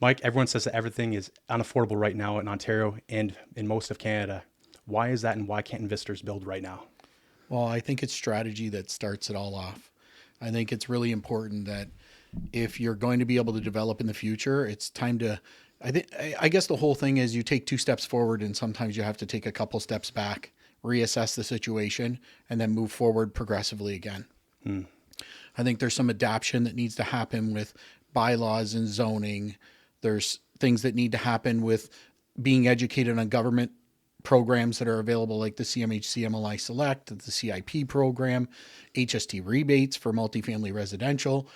Mike, everyone says that everything is unaffordable right now in Ontario and in most of Canada. Why is that, and why can't investors build right now? Well, I think it's strategy that starts it all off. I think it's really important that if you're going to be able to develop in the future, it's time to. I guess the whole thing is you take 2 steps forward, and sometimes you have to take a couple steps back, reassess the situation, and then move forward progressively again. I think there's some adaptation that needs to happen with bylaws and zoning. There's things that need to happen with being educated on government programs that are available, like the CMHC MLI Select, the CIP program, HST rebates for multifamily residential.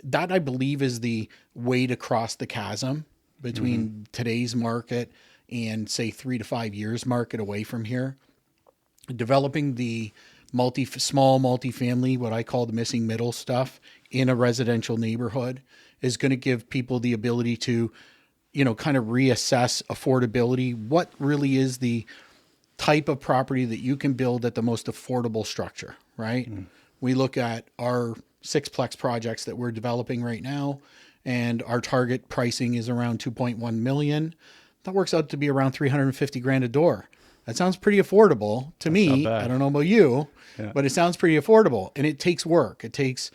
That, I believe, is the way to cross the chasm between today's market and, say, 3 to 5 years market away from here. Developing the small multifamily, what I call the missing middle stuff, in a residential neighborhood is going to give people the ability to, kind of reassess affordability. What really is the type of property that you can build at the most affordable structure, right? We look at our sixplex projects that we're developing right now, and our target pricing is around 2.1 million. That works out to be around 350 grand a door. That sounds pretty affordable to me. I don't know about you, but it sounds pretty affordable, and it takes work. It takes,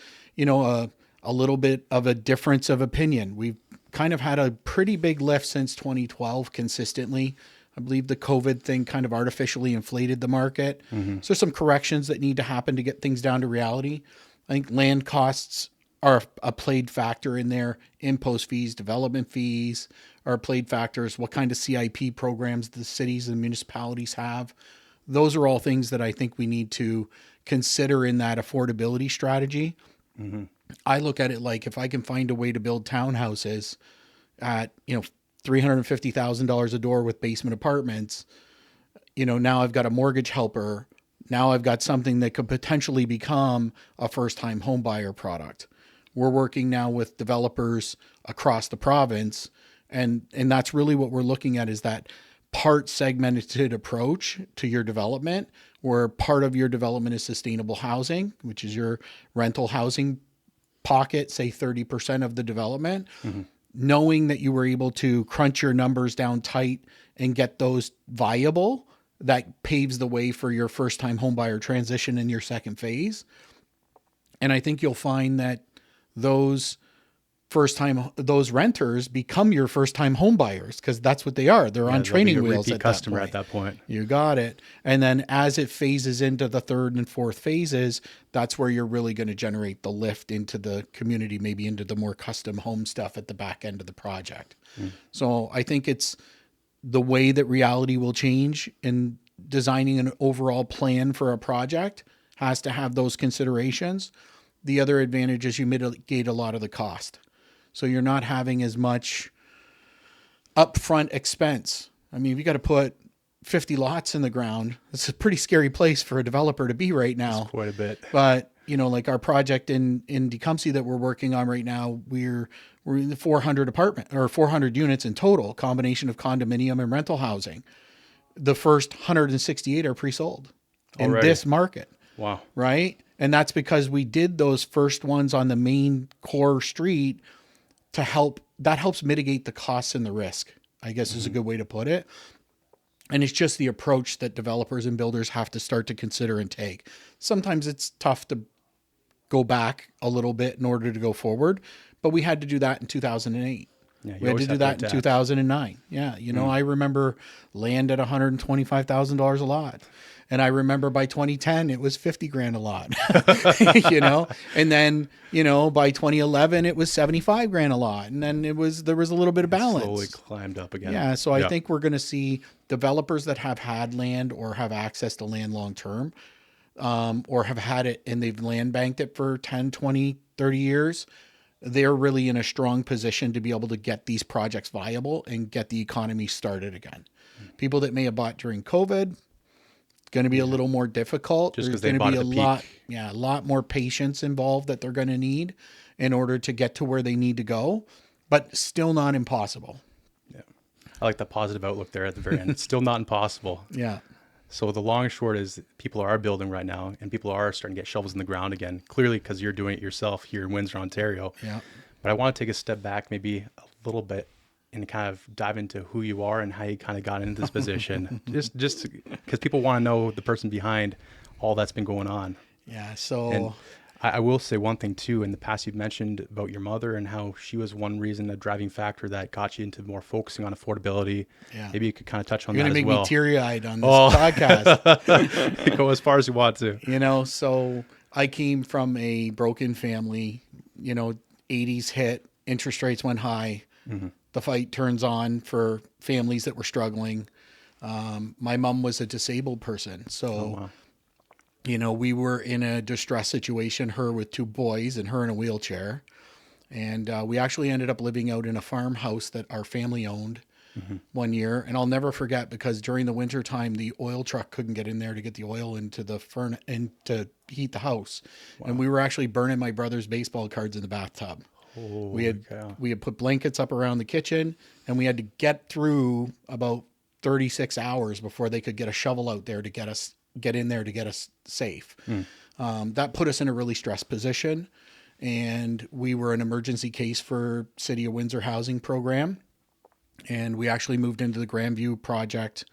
a little bit of a difference of opinion. We've kind of had a pretty big lift since 2012 consistently. I believe the COVID thing kind of artificially inflated the market. So there's some corrections that need to happen to get things down to reality. I think land costs are a played factor in there. Impost fees, development fees are played factors. What kind of CIP programs the cities and municipalities have. Those are all things that I think we need to consider in that affordability strategy. I look at it like, if I can find a way to build townhouses at, $350,000 a door with basement apartments, now I've got a mortgage helper. Now I've got something that could potentially become a first-time home buyer product. We're working now with developers across the province, and that's really what we're looking at, is that part segmented approach to your development, where part of your development is sustainable housing, which is your rental housing pocket, say 30% of the development, knowing that you were able to crunch your numbers down tight and get those viable. That paves the way for your first-time homebuyer transition in your second phase. And I think you'll find that those renters become your first-time homebuyers, because that's what they are. They're on training wheels at customer that point. At that point. You got it. And then as it phases into the third and fourth phases, that's where you're really going to generate the lift into the community, maybe into the more custom home stuff at the back end of the project. So I think it's the way that reality will change in designing an overall plan for a project has to have those considerations. The other advantage is you mitigate a lot of the cost. So you're not having as much upfront expense. I mean, if you got to put 50 lots in the ground, it's a pretty scary place for a developer to be right now. That's quite a bit. But, like our project in Tecumseh that we're working on right now, we're in the 400 units in total, combination of condominium and rental housing. The first 168 are pre-sold in this market. Wow. Right? And that's because we did those first ones on the main core street that helps mitigate the costs and the risk, I guess is a good way to put it. And it's just the approach that developers and builders have to start to consider and take. Sometimes it's tough to go back a little bit in order to go forward, but we had to do that in 2008. Yeah, we had to do that in 2009. Yeah. I remember land at $125,000 a lot. And I remember by 2010, it was 50 grand a lot, and then, by 2011, it was 75 grand a lot. And then there was a little bit of balance. Slowly climbed up again. Yeah. So I think we're going to see developers that have had land or have access to land long-term, or have had it and they've land banked it for 10, 20, 30 years. They're really in a strong position to be able to get these projects viable and get the economy started again. People that may have bought during COVID, going to be a little more difficult. Just because There's going to be a peak. lot more patience involved that they're going to need in order to get to where they need to go, but still not impossible. Yeah. I like the positive outlook there at the very end. It's still not impossible. Yeah. So the long and short is people are building right now, and people are starting to get shovels in the ground again, clearly because you're doing it yourself here in Windsor, Ontario. Yeah. But I want to take a step back maybe a little bit and kind of dive into who you are and how you kind of got into this position? just because people want to know the person behind all that's been going on. Yeah. And So I will say one thing too. In the past, you've mentioned about your mother and how she was one reason, a driving factor that got you into more focusing on affordability. yeah, Maybe you could kind of touch on you're that gonna as make well. me teary-eyed on this podcast. Go as far as you want to. So I came from a broken family. 80s hit, interest rates went high. The fight turns on for families that were struggling. My mom was a disabled person, so. Wow. We were in a distress situation, her with 2 boys and her in a wheelchair. And we actually ended up living out in a farmhouse that our family owned one year. And I'll never forget, because during the winter time, the oil truck couldn't get in there to get the oil into the furnace and to heat the house. Wow. And we were actually burning my brother's baseball cards in the bathtub. We had put blankets up around the kitchen, and we had to get through about 36 hours before they could get a shovel out there to get in there to get us safe. That put us in a really stressed position, and we were an emergency case for City of Windsor housing program, and we actually moved into the Grandview project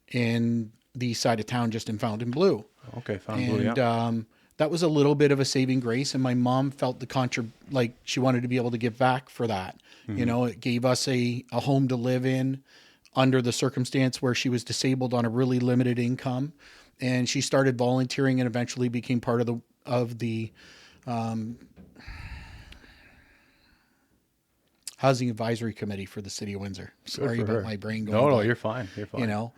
in the east side of town, just in Fontainebleau. Okay, Fontainebleau, yeah. That was a little bit of a saving grace, and my mom felt like she wanted to be able to give back for that. It gave us a home to live in under the circumstance where she was disabled on a really limited income. And she started volunteering and eventually became part of the housing advisory committee for the City of Windsor. Sorry about my brain going. No, you're fine. You're fine.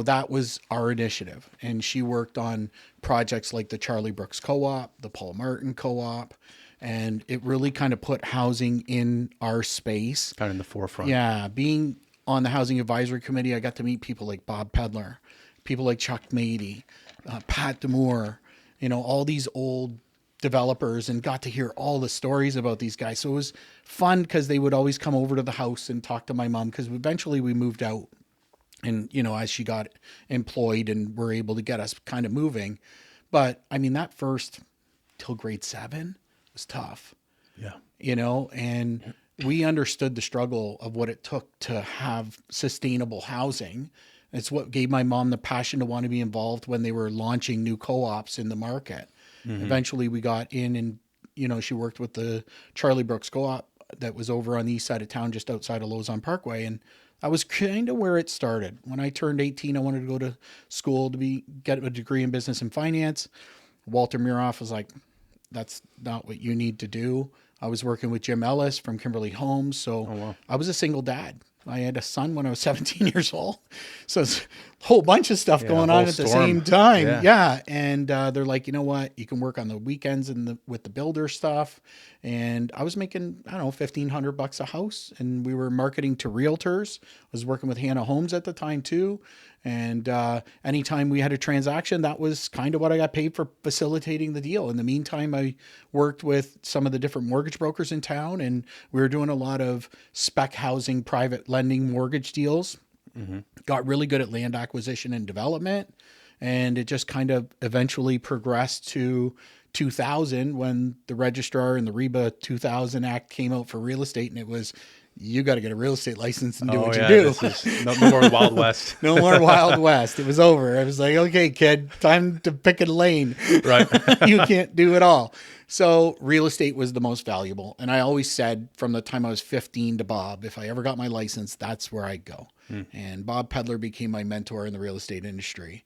That was our initiative. And she worked on projects like the Charlie Brooks Co-op, the Paul Martin Co-op, and it really kind of put housing in our space. Kind of in the forefront. Yeah, being on the housing advisory committee, I got to meet people like Bob Pedler, people like Chuck Mady, Pat Demore, all these old developers, and got to hear all the stories about these guys. So it was fun because they would always come over to the house and talk to my mom, because eventually we moved out, and, as she got employed and were able to get us kind of moving. But I mean, that first till grade 7 was tough. Yeah. And we understood the struggle of what it took to have sustainable housing. It's what gave my mom the passion to want to be involved when they were launching new co-ops in the market. Eventually we got in, and, she worked with the Charlie Brooks Co-op that was over on the east side of town, just outside of Lausanne Parkway. And that was kind of where it started. When I turned 18, I wanted to go to school to get a degree in business and finance. Walter Muroff was like, that's not what you need to do. I was working with Jim Ellis from Kimberly Homes. So I was a single dad. I had a son when I was 17 years old. So it's a whole bunch of stuff going on at the same time. Yeah. And they're like, you know what? You can work on the weekends and with the builder stuff. And I was making, I don't know, $1,500 a house. And we were marketing to realtors. I was working with Hannah Homes at the time too. And anytime we had a transaction, that was kind of what I got paid for facilitating the deal. In the meantime, I worked with some of the different mortgage brokers in town, and we were doing a lot of spec housing, private lending mortgage deals. Got really good at land acquisition and development. And it just kind of eventually progressed to 2000, when the registrar and the REBA 2000 Act came out for real estate, and it was, you got to get a real estate license and do what you do. This is no more Wild West. No more Wild West. It was over. I was like, okay, kid, time to pick a lane. Right. You can't do it all. So real estate was the most valuable. And I always said from the time I was 15 to Bob, if I ever got my license, that's where I'd go. And Bob Pedler became my mentor in the real estate industry.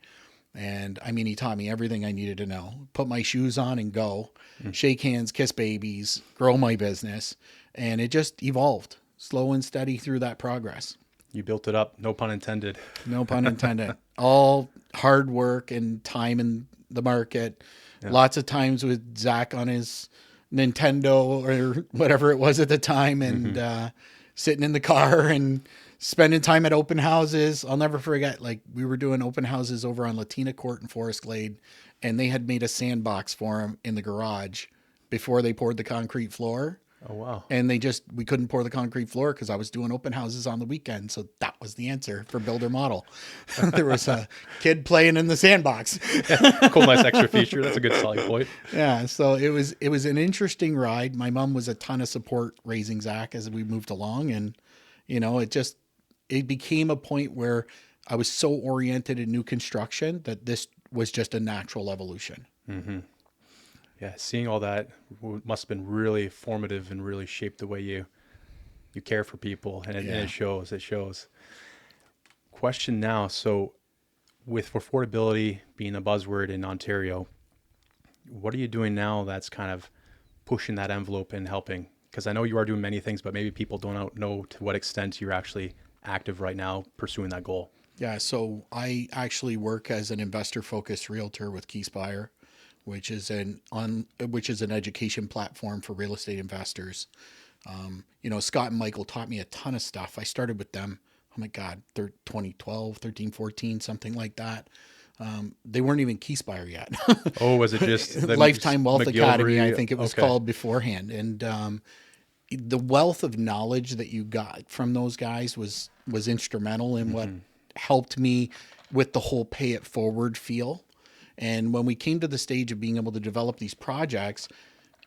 And I mean, he taught me everything I needed to know. Put my shoes on and go, shake hands, kiss babies, grow my business. And it just evolved slow and steady through that progress. You built it up. No pun intended. No pun intended. All hard work and time in the market. Yeah. Lots of times with Zach on his Nintendo or whatever it was at the time, and sitting in the car and spending time at open houses. I'll never forget, like, we were doing open houses over on Latina Court in Forest Glade, and they had made a sandbox for him in the garage before they poured the concrete floor. Oh, wow. And we couldn't pour the concrete floor because I was doing open houses on the weekend. So that was the answer for builder model. There was a kid playing in the sandbox. Cool, nice extra feature. That's a good selling point. Yeah. So it was an interesting ride. My mom was a ton of support raising Zach as we moved along. And, it became a point where I was so oriented in new construction that this was just a natural evolution. Mm-hmm. Yeah, seeing all that must have been really formative and really shaped the way you care for people, and it shows. It shows. Question now: so, with affordability being a buzzword in Ontario, what are you doing now that's kind of pushing that envelope and helping? Because I know you are doing many things, but maybe people don't know to what extent you're actually active right now pursuing that goal. Yeah, so I actually work as an investor-focused realtor with Keyspire, which is an education platform for real estate investors. Scott and Michael taught me a ton of stuff. I started with them, oh my God, 2012, 13, 14, something like that. They weren't even Keyspire yet. Oh, was it just the Lifetime Wealth McGilvery? Academy, I think it was called beforehand. And the wealth of knowledge that you got from those guys was instrumental in what helped me with the whole pay it forward feel. And when we came to the stage of being able to develop these projects,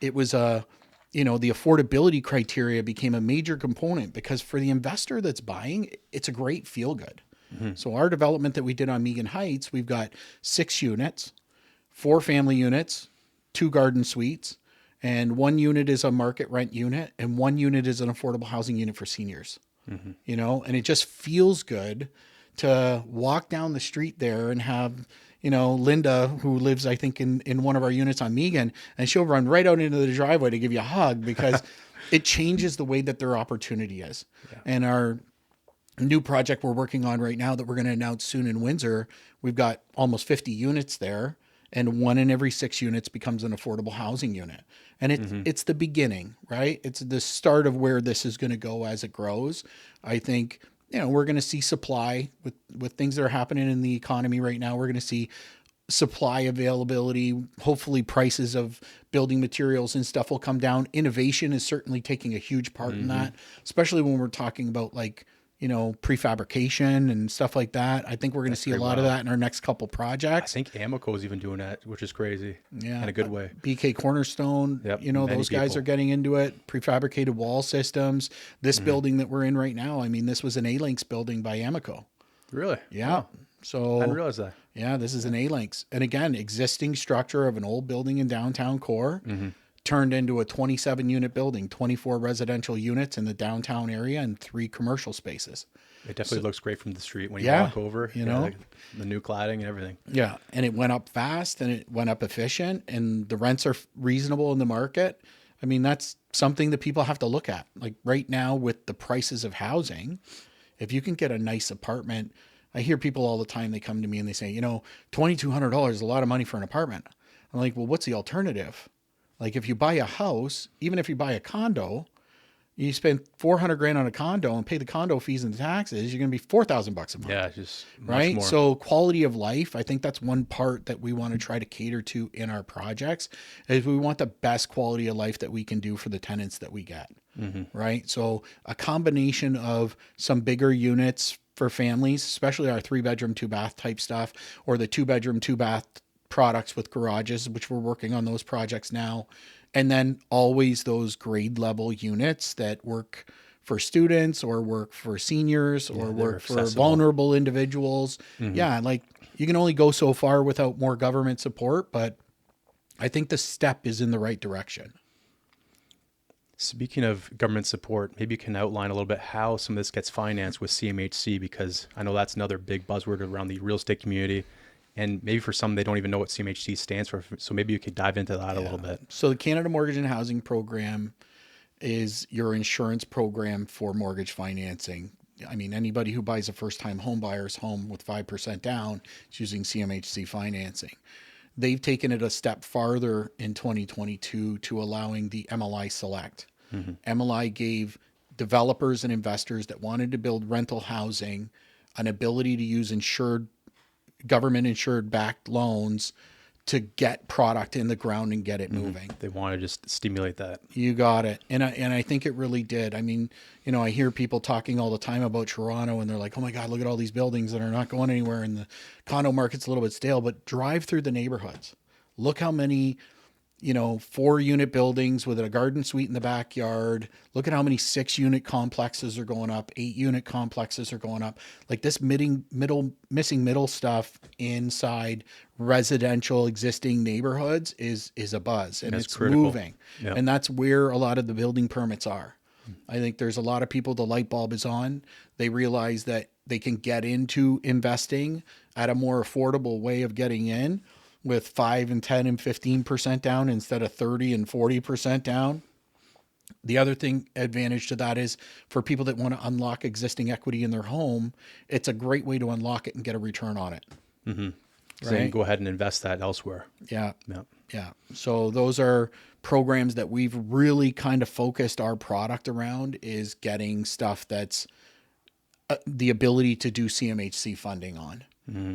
it was the affordability criteria became a major component because for the investor that's buying, it's a great feel good. Mm-hmm. So our development that we did on Megan Heights, we've got 6 units, 4 family units, 2 garden suites, and 1 unit is a market rent unit and 1 unit is an affordable housing unit for seniors. Mm-hmm. And it just feels good to walk down the street there and have, Linda, who lives, I think, in one of our units on Megan, and she'll run right out into the driveway to give you a hug because it changes the way that their opportunity is. Yeah. And our new project we're working on right now that we're going to announce soon in Windsor, we've got almost 50 units there, and 1 in every 6 units becomes an affordable housing unit. And it's the beginning, right? It's the start of where this is going to go as it grows. I think, we're going to see supply with things that are happening in the economy right now. We're going to see supply availability. Hopefully prices of building materials and stuff will come down. Innovation is certainly taking a huge part in that, especially when we're talking about prefabrication and stuff like that. I think we're going to see a lot of that in our next couple projects. I think Amoco is even doing that, which is crazy. Yeah. In a good way. BK Cornerstone, those guys are getting into it. Prefabricated wall systems. This building that we're in right now, this was an A-Links building by Amoco. Really? Yeah. Oh, So I didn't realize that. Yeah, this is an A-Links. And again, existing structure of an old building in downtown core. Turned into a 27-unit building, 24 residential units in the downtown area and 3 commercial spaces. It definitely looks great from the street when you walk over, the new cladding and everything. Yeah, and it went up fast and it went up efficient and the rents are reasonable in the market. That's something that people have to look at. Like right now with the prices of housing, if you can get a nice apartment, I hear people all the time, they come to me and they say, $2,200 is a lot of money for an apartment. I'm like, well, what's the alternative? Like if you buy a house, even if you buy a condo, you spend $400,000 on a condo and pay the condo fees and the taxes, you're going to be $4,000 a month. Yeah, just right. More. So quality of life, I think that's one part that we want to try to cater to in our projects is we want the best quality of life that we can do for the tenants that we get. Right. So a combination of some bigger units for families, especially our 3-bedroom, 2-bath type stuff, or the 2-bedroom, 2-bath products with garages, which we're working on those projects now. And then always those grade level units that work for students or work for seniors or work for vulnerable individuals. Yeah. Like you can only go so far without more government support, but I think the step is in the right direction. Speaking of government support, maybe you can outline a little bit how some of this gets financed with CMHC, because I know that's another big buzzword around the real estate community. And maybe for some, they don't even know what CMHC stands for. So maybe you could dive into that a little bit. So the Canada Mortgage and Housing Program is your insurance program for mortgage financing. Anybody who buys a first-time home buyer's home with 5% down is using CMHC financing. They've taken it a step farther in 2022 to allowing the MLI Select. MLI gave developers and investors that wanted to build rental housing an ability to use government insured backed loans to get product in the ground and get it moving. They want to just stimulate that. You got it. And I think it really did. I mean, you know, I hear people talking all the time about Toronto and they're like, oh my God, look at all these buildings that are not going anywhere. And the condo market's a little bit stale, but drive through the neighborhoods. Look how many, you know, 4-unit buildings with a garden suite in the backyard. Look at how many 6-unit complexes are going up, 8-unit complexes are going up. Like this missing middle stuff inside residential existing neighborhoods is a buzz, and it's critical. moving. Yep. And that's where a lot of the building permits are. I think there's a lot of people, the light bulb is on. They realize that they can get into investing at a more affordable way of getting in, with 5 and 10 and 15% down instead of 30 and 40% down. The other thing advantage to that is for people that want to unlock existing equity in their home, it's a great way to unlock it and get a return on it. Mm-hmm. So Right? you can go ahead and invest that elsewhere. Yeah. Yeah. Yeah. So those are programs that we've really kind of focused our product around, is getting stuff that's the ability to do CMHC funding on,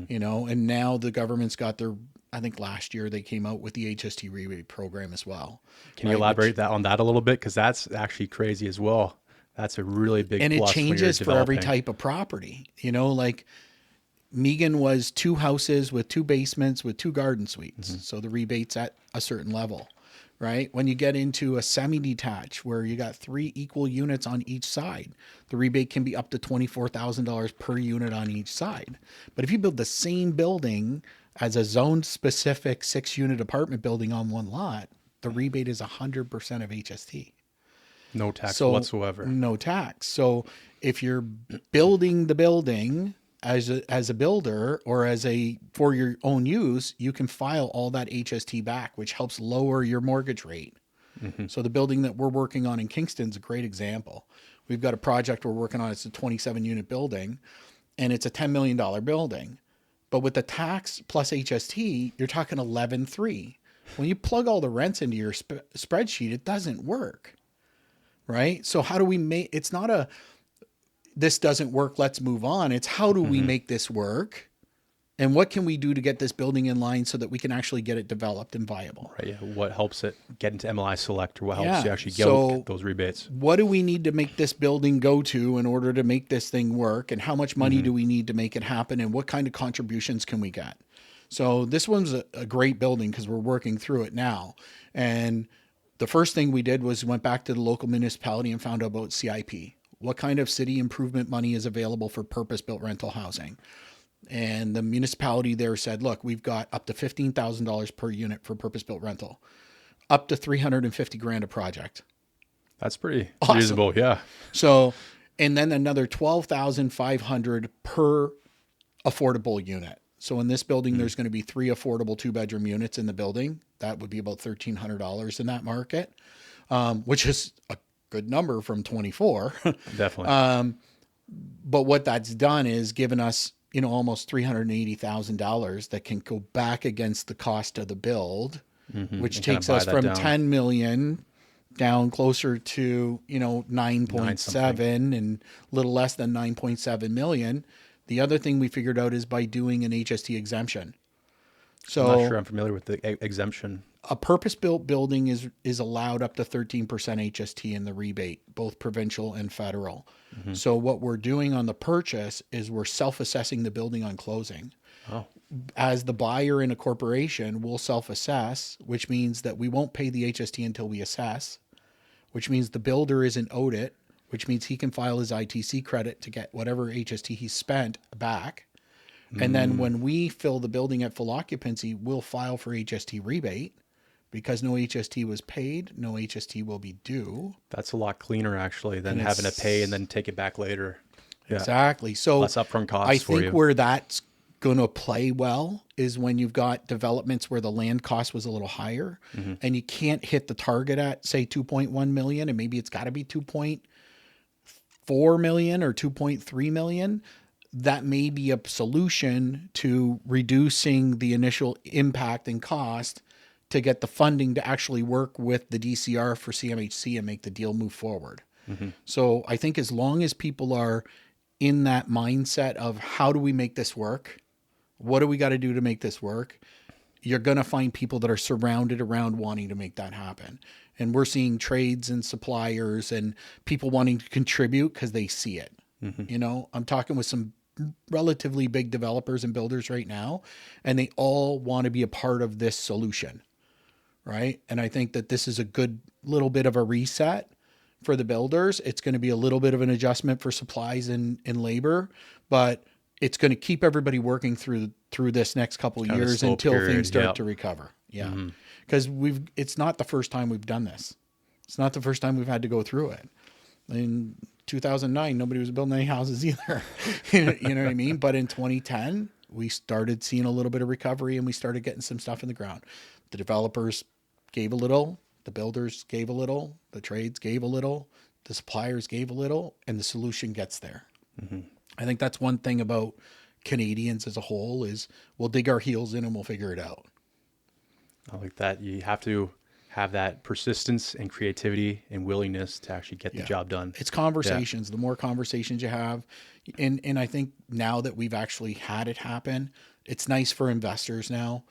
you know, and now the government's got their, I think last year they came out with the HST rebate program as well. Can you elaborate on that a little bit? Because that's actually crazy as well. That's a really big And it plus when you're changes for every developing. type of property. You know, like Megan was 2 houses with 2 basements with 2 garden suites. So the rebate's at a certain level, right? When you get into a semi-detached where you got 3 equal units on each side, the rebate can be up to $24,000 per unit on each side. But if you build the same building as a zone specific 6-unit apartment building on one lot, the rebate is 100% of HST. No tax whatsoever. No tax. So if you're building the building as a builder or for your own use, you can file all that HST back, which helps lower your mortgage rate. So the building that we're working on in Kingston is a great example. We've got a project we're working on. It's a 27-unit building, and it's a $10 million building. But with the tax plus HST, you're talking 11.3. When you plug all the rents into your spreadsheet, it doesn't work, right? So how do we make, it's not this doesn't work, let's move on. It's how do we make this work? And what can we do to get this building in line so that we can actually get it developed and viable? Right. Yeah. What helps it get into MLI Select, or what helps Yeah. you actually So get those rebates? What do we need to make this building go to in order to make this thing work? And how much money do we need to make it happen? And what kind of contributions can we get? So this one's a great building because we're working through it now. And the first thing we did was went back to the local municipality and found out about CIP. What kind of city improvement money is available for purpose-built rental housing? And the municipality there said, look, we've got up to $15,000 per unit for purpose-built rental, up to $350,000 a project. That's pretty Awesome. reasonable. Yeah. So, and then another $12,500 per affordable unit. So in this building, there's going to be 3 affordable 2-bedroom units in the building. That would be about $1,300 in that market, which is a good number from 24. Definitely. But what that's done is given us, you know, almost $380,000 that can go back against the cost of the build, which And takes kinda us buy that from down. 10 million down closer to, you know, 9.7 and a little less than 9.7 million. The other thing we figured out is by doing an HST exemption. So I'm not sure I'm familiar with the exemption. a purpose-built building is allowed up to 13% HST in the rebate, both provincial and federal. So what we're doing on the purchase is we're self-assessing the building on closing. Oh, As the buyer in a corporation, we'll self-assess, which means that we won't pay the HST until we assess, which means the builder isn't owed it, which means he can file his ITC credit to get whatever HST he spent back. And then when we fill the building at full occupancy, we'll file for HST rebate. Because no HST was paid, no HST will be due. that's a lot cleaner actually than And having to pay and then take it back later. Yeah. Exactly. So Less upfront costs I for think you. where that's going to play well is when you've got developments where the land cost was a little higher and you can't hit the target at say 2.1 million, and maybe it's got to be 2.4 million or 2.3 million. That may be a solution to reducing the initial impact and cost to get the funding to actually work with the DCR for CMHC and make the deal move forward. So I think as long as people are in that mindset of how do we make this work? What do we got to do to make this work? you're going to find people that are surrounded around wanting to make that happen. And we're seeing trades and suppliers and people wanting to contribute because they see it. You know, I'm talking with some relatively big developers and builders right now, and they all want to be a part of this solution. Right. And I think that this is a good little bit of a reset for the builders. It's going to be a little bit of an adjustment for supplies and labor, but it's going to keep everybody working through this next couple of years until things start to recover. Yeah. Because it's not the first time we've done this. It's not the first time we've had to go through it. In 2009, nobody was building any houses either. You know what I mean? But in 2010, we started seeing a little bit of recovery and we started getting some stuff in the ground. The developers gave a little, the builders gave a little, the trades gave a little, the suppliers gave a little, and the solution gets there. I think that's one thing about Canadians as a whole is we'll dig our heels in and we'll figure it out. I like that. You have to have that persistence and creativity and willingness to actually get the job done. It's conversations. The more conversations you have, and I think now that we've actually had it happen, it's nice for investors now.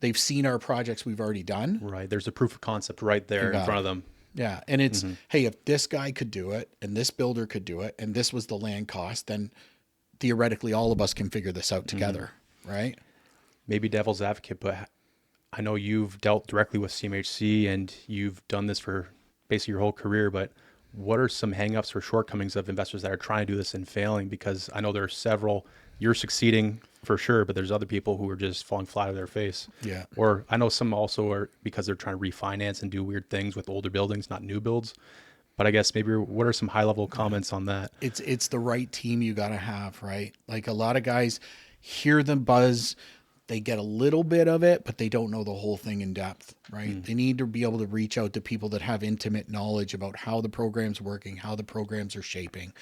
They've seen our projects we've already done. Right. There's a proof of concept right there in front of them. Yeah. And it's, hey, if this guy could do it and this builder could do it and this was the land cost, then theoretically all of us can figure this out together. Right. Maybe devil's advocate, but I know you've dealt directly with CMHC and you've done this for basically your whole career, but what are some hangups or shortcomings of investors that are trying to do this and failing? Because I know there are several, you're succeeding for sure, but there's other people who are just falling flat on their face. Yeah. Or I know some also are because they're trying to refinance and do weird things with older buildings, not new builds. But I guess maybe what are some high level comments on that? It's the right team you got to have, right? Like a lot of guys hear the buzz, they get a little bit of it, but they don't know the whole thing in depth, right? They need to be able to reach out to people that have intimate knowledge about how the program's working, how the programs are shaping,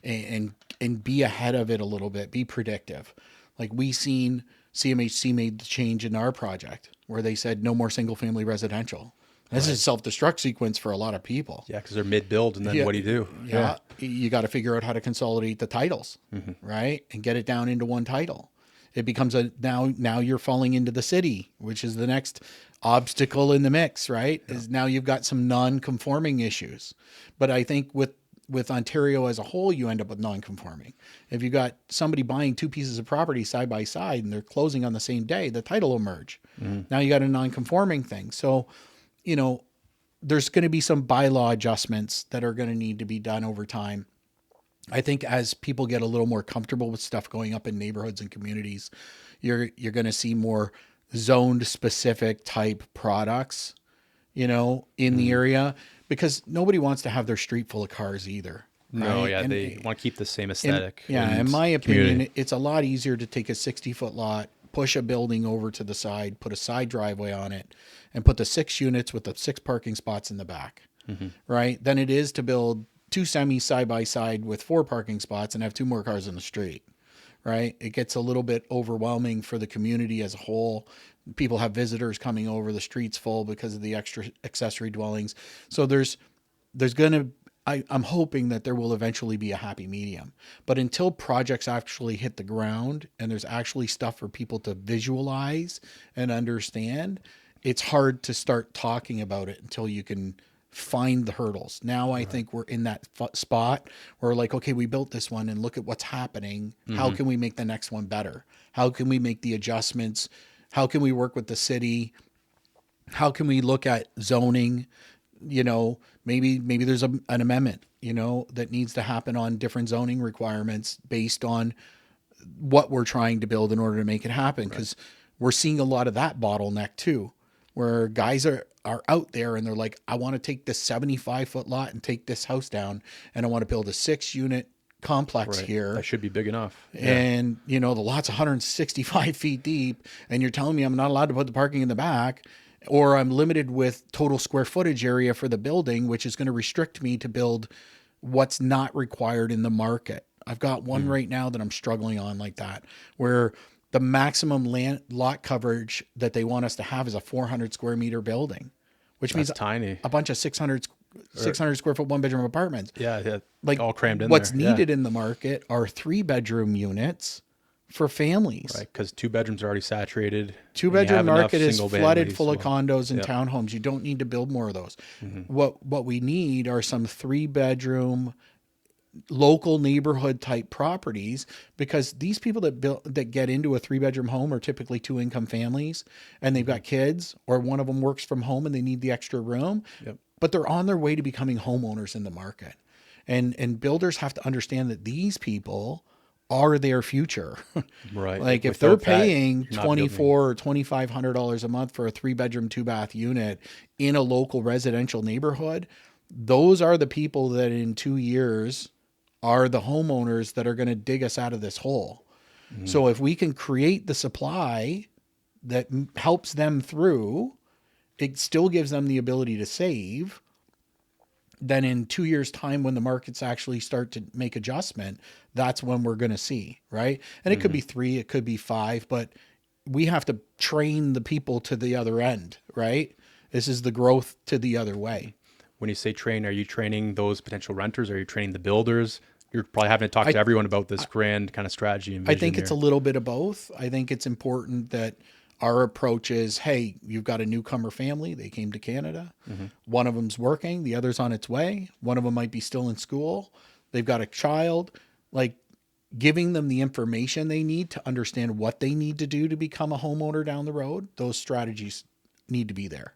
and be ahead of it a little bit, be predictive. Like we seen CMHC made the change in our project where they said no more single family residential. This is a self-destruct sequence for a lot of people. Yeah, because they're mid-build, and then what do you do? Yeah. You got to figure out how to consolidate the titles, right? And get it down into one title. It becomes now you're falling into the city, which is the next obstacle in the mix, right? Yeah. Is now you've got some non-conforming issues. But I think with Ontario as a whole, you end up with non-conforming. If you got somebody buying two pieces of property side by side and they're closing on the same day, the title will merge. Now you got a non-conforming thing. So, you know, there's going to be some bylaw adjustments that are going to need to be done over time. I think as people get a little more comfortable with stuff going up in neighborhoods and communities, you're going to see more zoned specific type products, you know, in the area, because nobody wants to have their street full of cars either. Right? No, yeah, they want to keep the same aesthetic. In my opinion, it's a lot easier to take a 60-foot lot, push a building over to the side, put a side driveway on it, and put the 6 units with the 6 parking spots in the back, right? Than it is to build 2 semis side by side with 4 parking spots and have 2 more cars in the street, right? It gets a little bit overwhelming for the community as a whole. People have visitors coming over, the street's full because of the extra accessory dwellings. So there's going to, I'm hoping that there will eventually be a happy medium. But until projects actually hit the ground and there's actually stuff for people to visualize and understand, it's hard to start talking about it until you can find the hurdles. Now I think we're in that spot where like, okay, we built this one and look at what's happening. How can we make the next one better? How can we make the adjustments? How can we work with the city? How can we look at zoning? You know, maybe there's an amendment, you know, that needs to happen on different zoning requirements based on what we're trying to build in order to make it happen. Because we're seeing a lot of that bottleneck too, where guys are out there and they're like, I want to take this 75-foot lot and take this house down, and I want to build a 6-unit complex here. That should be big enough. And, you know, the lot's 165 feet deep, and you're telling me I'm not allowed to put the parking in the back, or I'm limited with total square footage area for the building, which is going to restrict me to build what's not required in the market. I've got one right now that I'm struggling on like that, where the maximum lot coverage that they want us to have is a 400 square meter building, which means tiny. A bunch of 600 square foot 1-bedroom apartments. Yeah. Like all crammed in what's there. needed in the market are 3-bedroom units, for families. Right, because 2 bedrooms are already saturated. Two and you bedroom have enough market is single flooded families, full of well, condos and yep. townhomes. You don't need to build more of those. What we need are some 3 bedroom local neighborhood type properties, because these people that get into a 3 bedroom home are typically 2 income families, and they've got kids, or one of them works from home and they need the extra room, Yep. but they're on their way to becoming homeowners in the market. And builders have to understand that these people are their future. Right. Like if they're Without that, paying you're not building. $2,400 or $2,500 a month for a 3 bedroom, 2 bath unit in a local residential neighborhood, those are the people that in 2 years are the homeowners that are going to dig us out of this hole. So if we can create the supply that helps them through, it still gives them the ability to save. Then in 2 years' time, when the markets actually start to make adjustment, that's when we're going to see, right? And it could be 3, it could be 5, but we have to train the people to the other end, right? This is the growth to the other way. When you say train, are you training those potential renters? Are you training the builders? You're probably having to talk to everyone about this grand kind of strategy and vision. I think it's a little bit of both. I think it's important that our approach is, hey, you've got a newcomer family. They came to Canada. One of them's working. The other's on its way. One of them might be still in school. They've got a child. Like, giving them the information they need to understand what they need to do to become a homeowner down the road. Those strategies need to be there.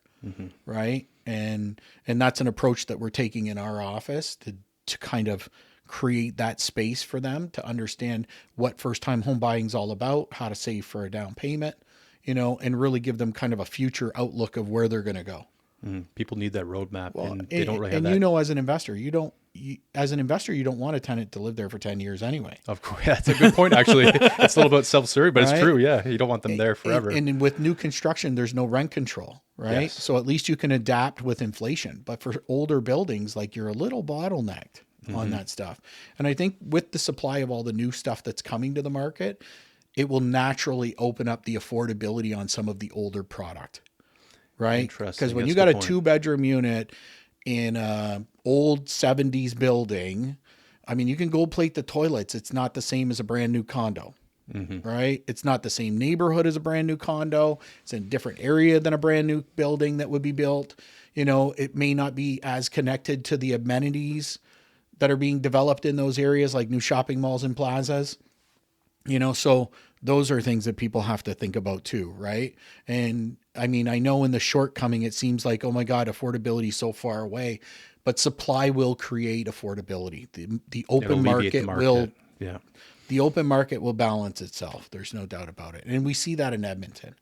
Right. And that's an approach that we're taking in our office to kind of create that space for them to understand what first-time home buying is all about, how to save for a down payment, and really give them kind of a future outlook of where they're going to go. People need that roadmap, Well, and they don't really have that. And as an investor, you don't want a tenant to live there for 10 years anyway. Of course, that's a good point. Actually, it's a little bit self-serving, but Right? it's true. Yeah, you don't want them there forever. And with new construction, there's no rent control, right? Yes. So at least you can adapt with inflation. But for older buildings, like, you're a little bottlenecked on that stuff. And I think with the supply of all the new stuff that's coming to the market, it will naturally open up the affordability on some of the older product, right? Interesting. Because when That's you a got good a point. 2 bedroom unit in a old 70s building, I mean, you can gold plate the toilets. It's not the same as a brand new condo, right? It's not the same neighborhood as a brand new condo. It's in a different area than a brand new building that would be built. It may not be as connected to the amenities that are being developed in those areas, like new shopping malls and plazas. So those are things that people have to think about too, right? And I mean, I know in the shortcoming, it seems like, oh my God, affordability is so far away, but supply will create affordability. The open It'll alleviate market the will, Yeah. the open market will balance itself. There's no doubt about it. And we see that in Edmonton.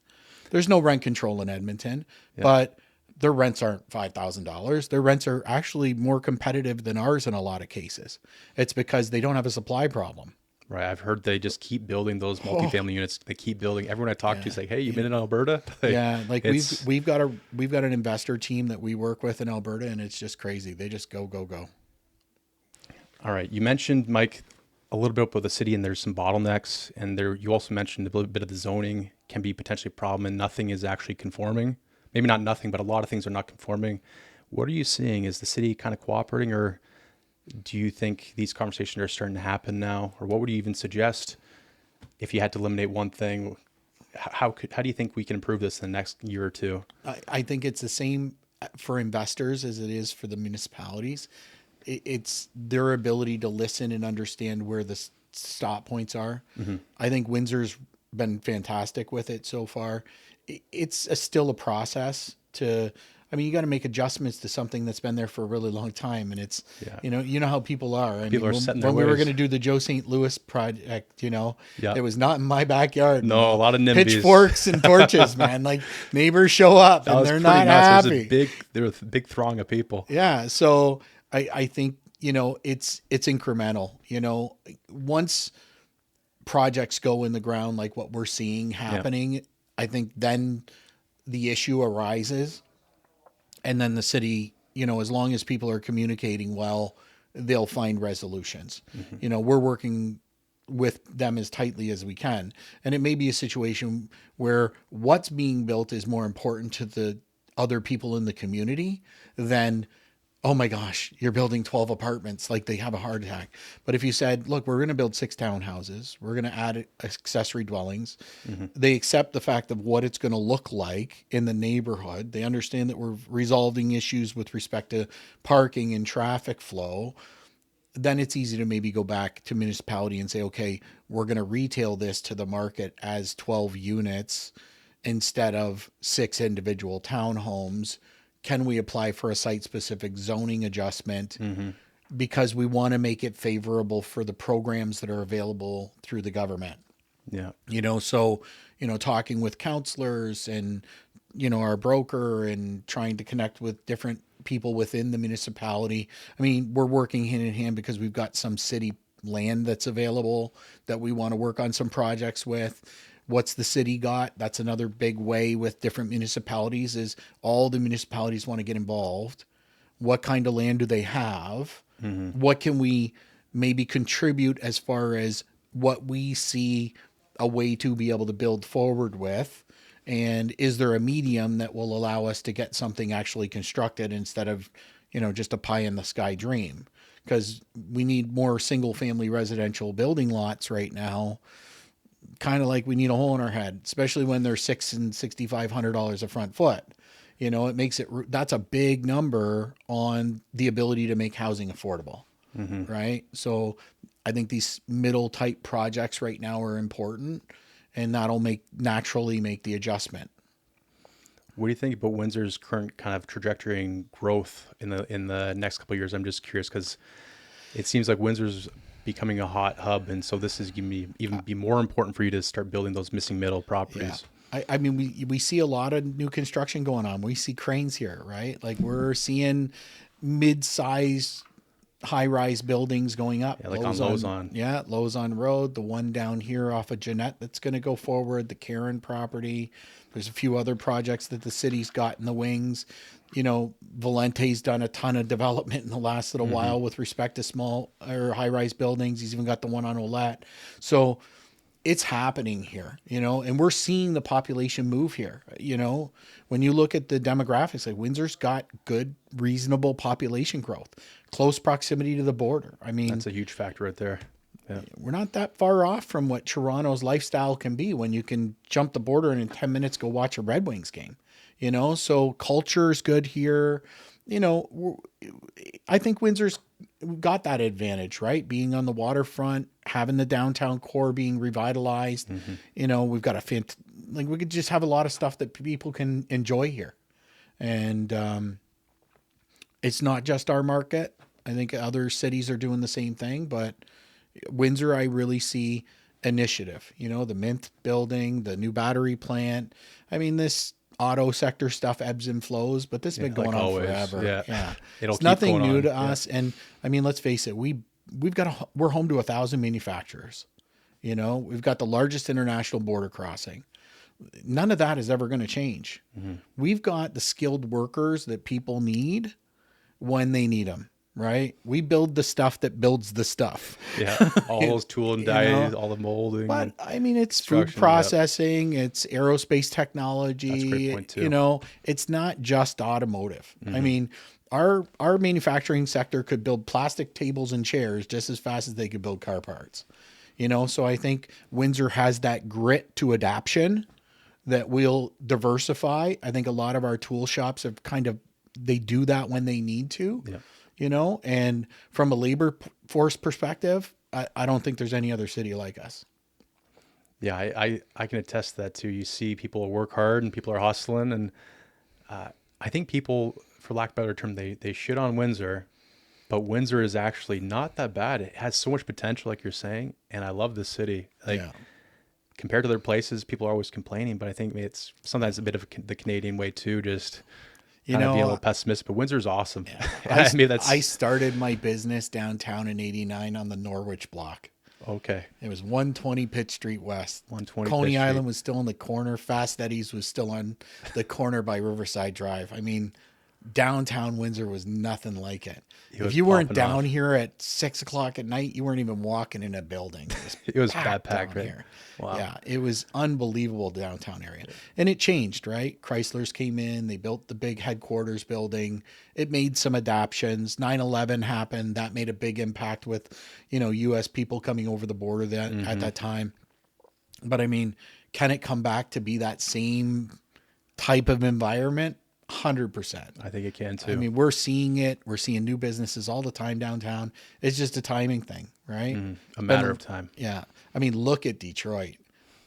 There's no rent control in Edmonton, but their rents aren't $5,000. Their rents are actually more competitive than ours in a lot of cases. It's because they don't have a supply problem. Right. I've heard they just keep building those multifamily units. They keep building. Everyone I talk to is like, "Hey, you been in Alberta?" Like we've got an investor team that we work with in Alberta, and it's just crazy. They just go. All right. You mentioned, Mike, a little bit about the city, and there's some bottlenecks, and you also mentioned a little bit of the zoning can be potentially a problem, and nothing is actually conforming. Maybe not nothing, but a lot of things are not conforming. What are you seeing? Is the city kind of cooperating, or do you think these conversations are starting to happen now? Or what would you even suggest if you had to eliminate one thing? How do you think we can improve this in the next year or two? I think it's the same for investors as it is for the municipalities. It's their ability to listen and understand where the stop points are. I think Windsor's been fantastic with it so far. It's still a process to, I mean, you got to make adjustments to something that's been there for a really long time. And it's, you know how people are. I People mean, are set in their when we were ways. going to do the Joe St. Louis project, Yeah. it was not in my backyard. No, a lot of NIMBYs. Pitchforks and torches, man. Like, neighbors show up and they're not happy. There was a big throng of people. Yeah. So I think, it's incremental. Once projects go in the ground, like what we're seeing happening, I think then the issue arises. And then the city, as long as people are communicating well, they'll find resolutions. We're working with them as tightly as we can. And it may be a situation where what's being built is more important to the other people in the community than, oh my gosh, you're building 12 apartments, like they have a heart attack. But if you said, look, we're going to build 6 townhouses, we're going to add accessory dwellings, they accept the fact of what it's going to look like in the neighborhood. They understand that we're resolving issues with respect to parking and traffic flow. Then it's easy to maybe go back to municipality and say, okay, we're going to retail this to the market as 12 units instead of 6 individual townhomes. Can we apply for a site-specific zoning adjustment because we want to make it favorable for the programs that are available through the government? Yeah. So, talking with counselors and, our broker and trying to connect with different people within the municipality. I mean, we're working hand in hand because we've got some city land that's available that we want to work on some projects with. What's the city got? That's another big way with different municipalities is all the municipalities want to get involved. What kind of land do they have? What can we maybe contribute as far as what we see a way to be able to build forward with? And is there a medium that will allow us to get something actually constructed instead of, just a pie in the sky dream? Because we need more single family residential building lots right now. Kind of like we need a hole in our head, especially when they're $600 and $6,500 a front foot. It makes that's a big number on the ability to make housing affordable. Right. So I think these middle type projects right now are important, and that'll naturally make the adjustment. What do you think about Windsor's current kind of trajectory and growth in the next couple of years? I'm just curious because it seems like Windsor's becoming a hot hub, and so this is going to even be more important for you to start building those missing middle properties. Yeah. I mean, we see a lot of new construction going on. We see cranes here, right? Like we're seeing mid-size high-rise buildings going up. Yeah, like on Lozon. Yeah, Lozon Road, the one down here off of Jeanette that's going to go forward, the Karen property. There's a few other projects that the city's got in the wings. Valente's done a ton of development in the last little while with respect to small or high-rise buildings. He's even got the one on Olette. So it's happening here, and we're seeing the population move here. When you look at the demographics, like Windsor's got good, reasonable population growth, close proximity to the border. I mean, that's a huge factor right there. Yeah. We're not that far off from what Toronto's lifestyle can be when you can jump the border and in 10 minutes go watch a Red Wings game. So culture is good here. I think Windsor's got that advantage, right? Being on the waterfront, having the downtown core being revitalized. We've got we could just have a lot of stuff that people can enjoy here. And it's not just our market. I think other cities are doing the same thing, but Windsor, I really see initiative, the Mint building, the new battery plant. I mean, this auto sector stuff ebbs and flows, but this has been going on forever. Yeah. It's nothing new to us. And I mean, let's face it, we're home to 1,000 manufacturers. We've got the largest international border crossing. None of that is ever going to change. We've got the skilled workers that people need when they need them. Right? We build the stuff that builds the stuff. Yeah. All those tool and dies, all the molding. But I mean, it's food processing, it's aerospace technology. That's a great point too. It's not just automotive. I mean, our manufacturing sector could build plastic tables and chairs just as fast as they could build car parts. So I think Windsor has that grit to adaption that will diversify. I think a lot of our tool shops have they do that when they need to. Yeah. And from a labor force perspective, I don't think there's any other city like us. Yeah, I can attest to that too. You see people work hard and people are hustling. And I think people, for lack of a better term, they shit on Windsor, but Windsor is actually not that bad. It has so much potential, like you're saying. And I love this city. Compared to other places, people are always complaining, but I think it's sometimes a bit of the Canadian way too, just... being a little pessimistic, but Windsor's awesome. Yeah. I started my business downtown in '89 on the Norwich block. Okay. It was 120 Pitt Street West. 120 Coney Pitt Island Street. was still in the corner. Fast Eddie's was still on the corner by Riverside Drive. I mean, downtown Windsor was nothing like it. It If was you weren't popping down off. here at 6 o'clock at night, you weren't even walking in a building. It was packed packed, down right? here. Wow. Yeah, it was unbelievable downtown area. And it changed, right? Chrysler's came in, they built the big headquarters building. It made some adaptations. 9/11 happened. That made a big impact with, US people coming over the border at that time. But I mean, can it come back to be that same type of environment? 100%. I think it can too. I mean, we're seeing it. We're seeing new businesses all the time downtown. It's just a timing thing, right? A matter of time. Yeah. I mean, look at Detroit.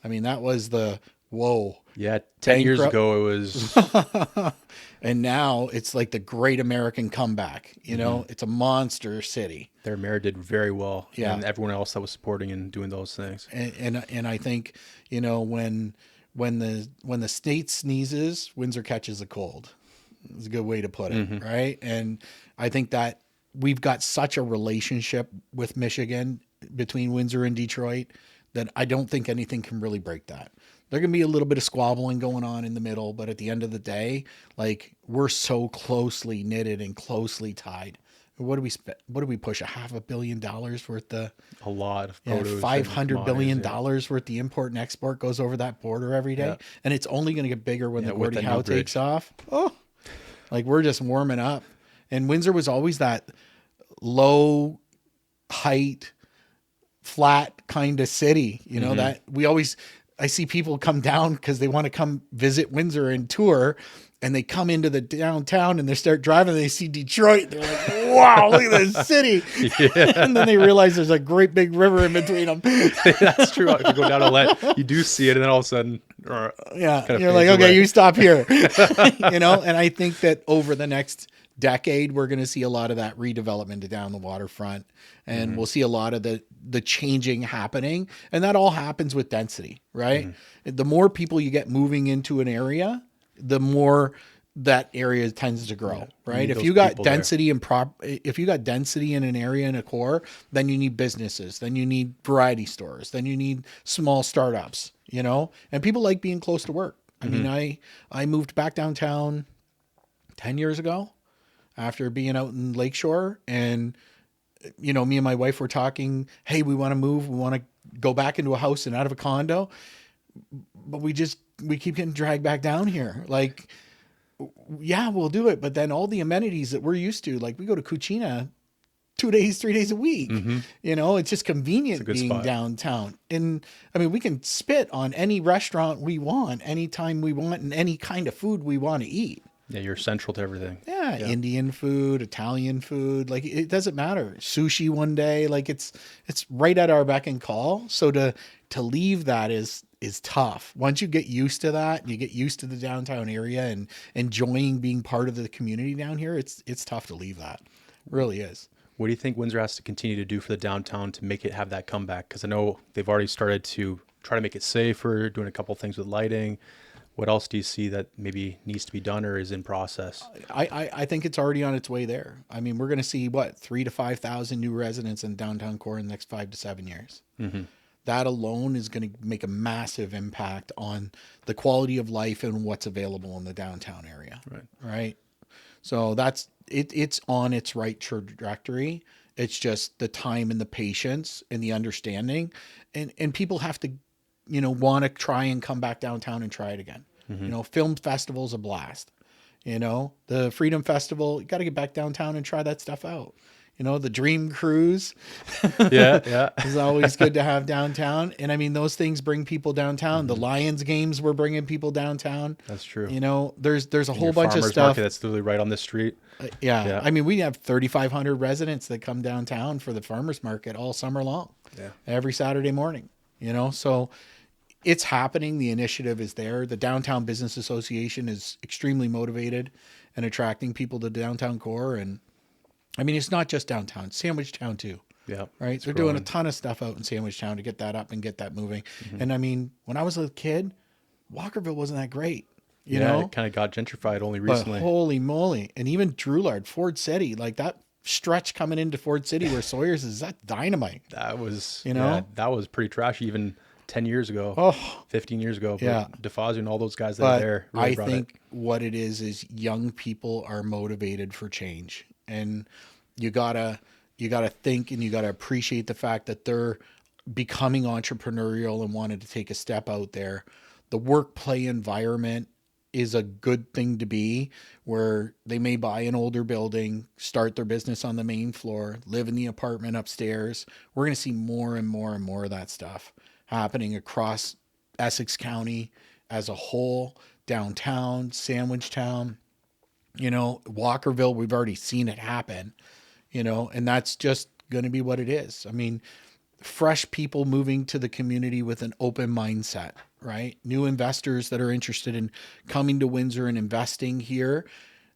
I mean, that was the whoa. Yeah, 10 years Bankrupt. ago it was And now it's like the great American comeback. It's a monster city. their mayor did very well. Yeah. And everyone else that was supporting and doing those things. And I think, when the state sneezes, Windsor catches a cold. It's a good way to put it, right? And I think that we've got such a relationship with Michigan between Windsor and Detroit that I don't think anything can really break that. There can be a little bit of squabbling going on in the middle, but at the end of the day, like, we're so closely knitted and closely tied. What do we push? $500 million worth of A lot of produce. and $500 billion commodities, worth the import and export goes over that border every day. Yeah. And it's only going to get bigger when the with the Gordie new Howe bridge. takes off. Oh, like, we're just warming up. And Windsor was always that low height, flat kind of city, that I see people come down because they want to come visit Windsor and tour. And they come into the downtown and they start driving. And they see Detroit. They're like, wow, look at this city. And then they realize there's a great big river in between them. That's true. If you go down a let, you do see it, and then all of a sudden, Yeah. kind of You're like, fades okay, away. you stop here. And I think that over the next decade, we're going to see a lot of that redevelopment down the waterfront. And we'll see a lot of the changing happening. And that all happens with density, right? The more people you get moving into an area, the more that area tends to grow, right? need If those you got people there. density if you got density in an area in a core, then you need businesses, then you need variety stores, then you need small startups, and people like being close to work. I mean, I moved back downtown 10 years ago after being out in Lakeshore, and me and my wife were talking, hey, we want to move. We want to go back into a house and out of a condo, but we keep getting dragged back down here. Like, yeah, we'll do it. But then all the amenities that we're used to, like, we go to Cucina 2 days, 3 days a week, it's just convenient good being spot. downtown. And I mean, we can spit on any restaurant we want, anytime we want, and any kind of food we want to eat. Yeah, you're central to everything. Yeah, Indian food, Italian food, like, it doesn't matter. Sushi one day, like, it's right at our beck and call. So to leave that is tough. Once you get used to that, and you get used to the downtown area and enjoying being part of the community down here, it's tough to leave that. It really is. What do you think Windsor has to continue to do for the downtown to make it have that comeback? Because I know they've already started to try to make it safer, doing a couple things with lighting. What else do you see that maybe needs to be done or is in process? I think it's already on its way there. I mean, we're going to see 3,000 to 5,000 new residents in downtown core in the next 5 to 7 years. That alone is going to make a massive impact on the quality of life and what's available in the downtown area. Right. So that's it. It's on its right trajectory. It's just the time and the patience and the understanding, and people have to, want to try and come back downtown and try it again. Film festival's a blast. The Freedom Festival, you got to get back downtown and try that stuff out. The Dream Cruise. Yeah. Is always good to have downtown. And I mean, those things bring people downtown. The Lions games were bringing people downtown. That's true. There's a whole Your bunch of farmer's stuff. market that's literally right on the street. Yeah. I mean, we have 3,500 residents that come downtown for the farmer's market all summer long. Yeah. Every Saturday morning, so it's happening. The initiative is there. The Downtown Business Association is extremely motivated and attracting people to downtown core. And I mean, it's not just downtown, it's Sandwich Town too. Yeah. Right. They're doing a ton of stuff out in Sandwich Town to get that up and get that moving. And I mean, when I was a kid, Walkerville wasn't that great. You know, it kind of got gentrified only but recently. holy moly. And even Drouillard, Ford City, like that stretch coming into Ford City where Sawyer's is, that dynamite. That was, You know? that was pretty trashy. Even 10 years ago, Oh, 15 years ago. yeah. But DeFazio and all those guys that are But there really I brought think it. what it is young people are motivated for change. And you gotta think and you gotta appreciate the fact that they're becoming entrepreneurial and wanted to take a step out there. The work play environment is a good thing to be, where they may buy an older building, start their business on the main floor, live in the apartment upstairs. We're going to see more and more and more of that stuff happening across Essex County as a whole, downtown, Sandwich Town, Walkerville. We've already seen it happen, and that's just going to be what it is. I mean, fresh people moving to the community with an open mindset, right? New investors that are interested in coming to Windsor and investing here,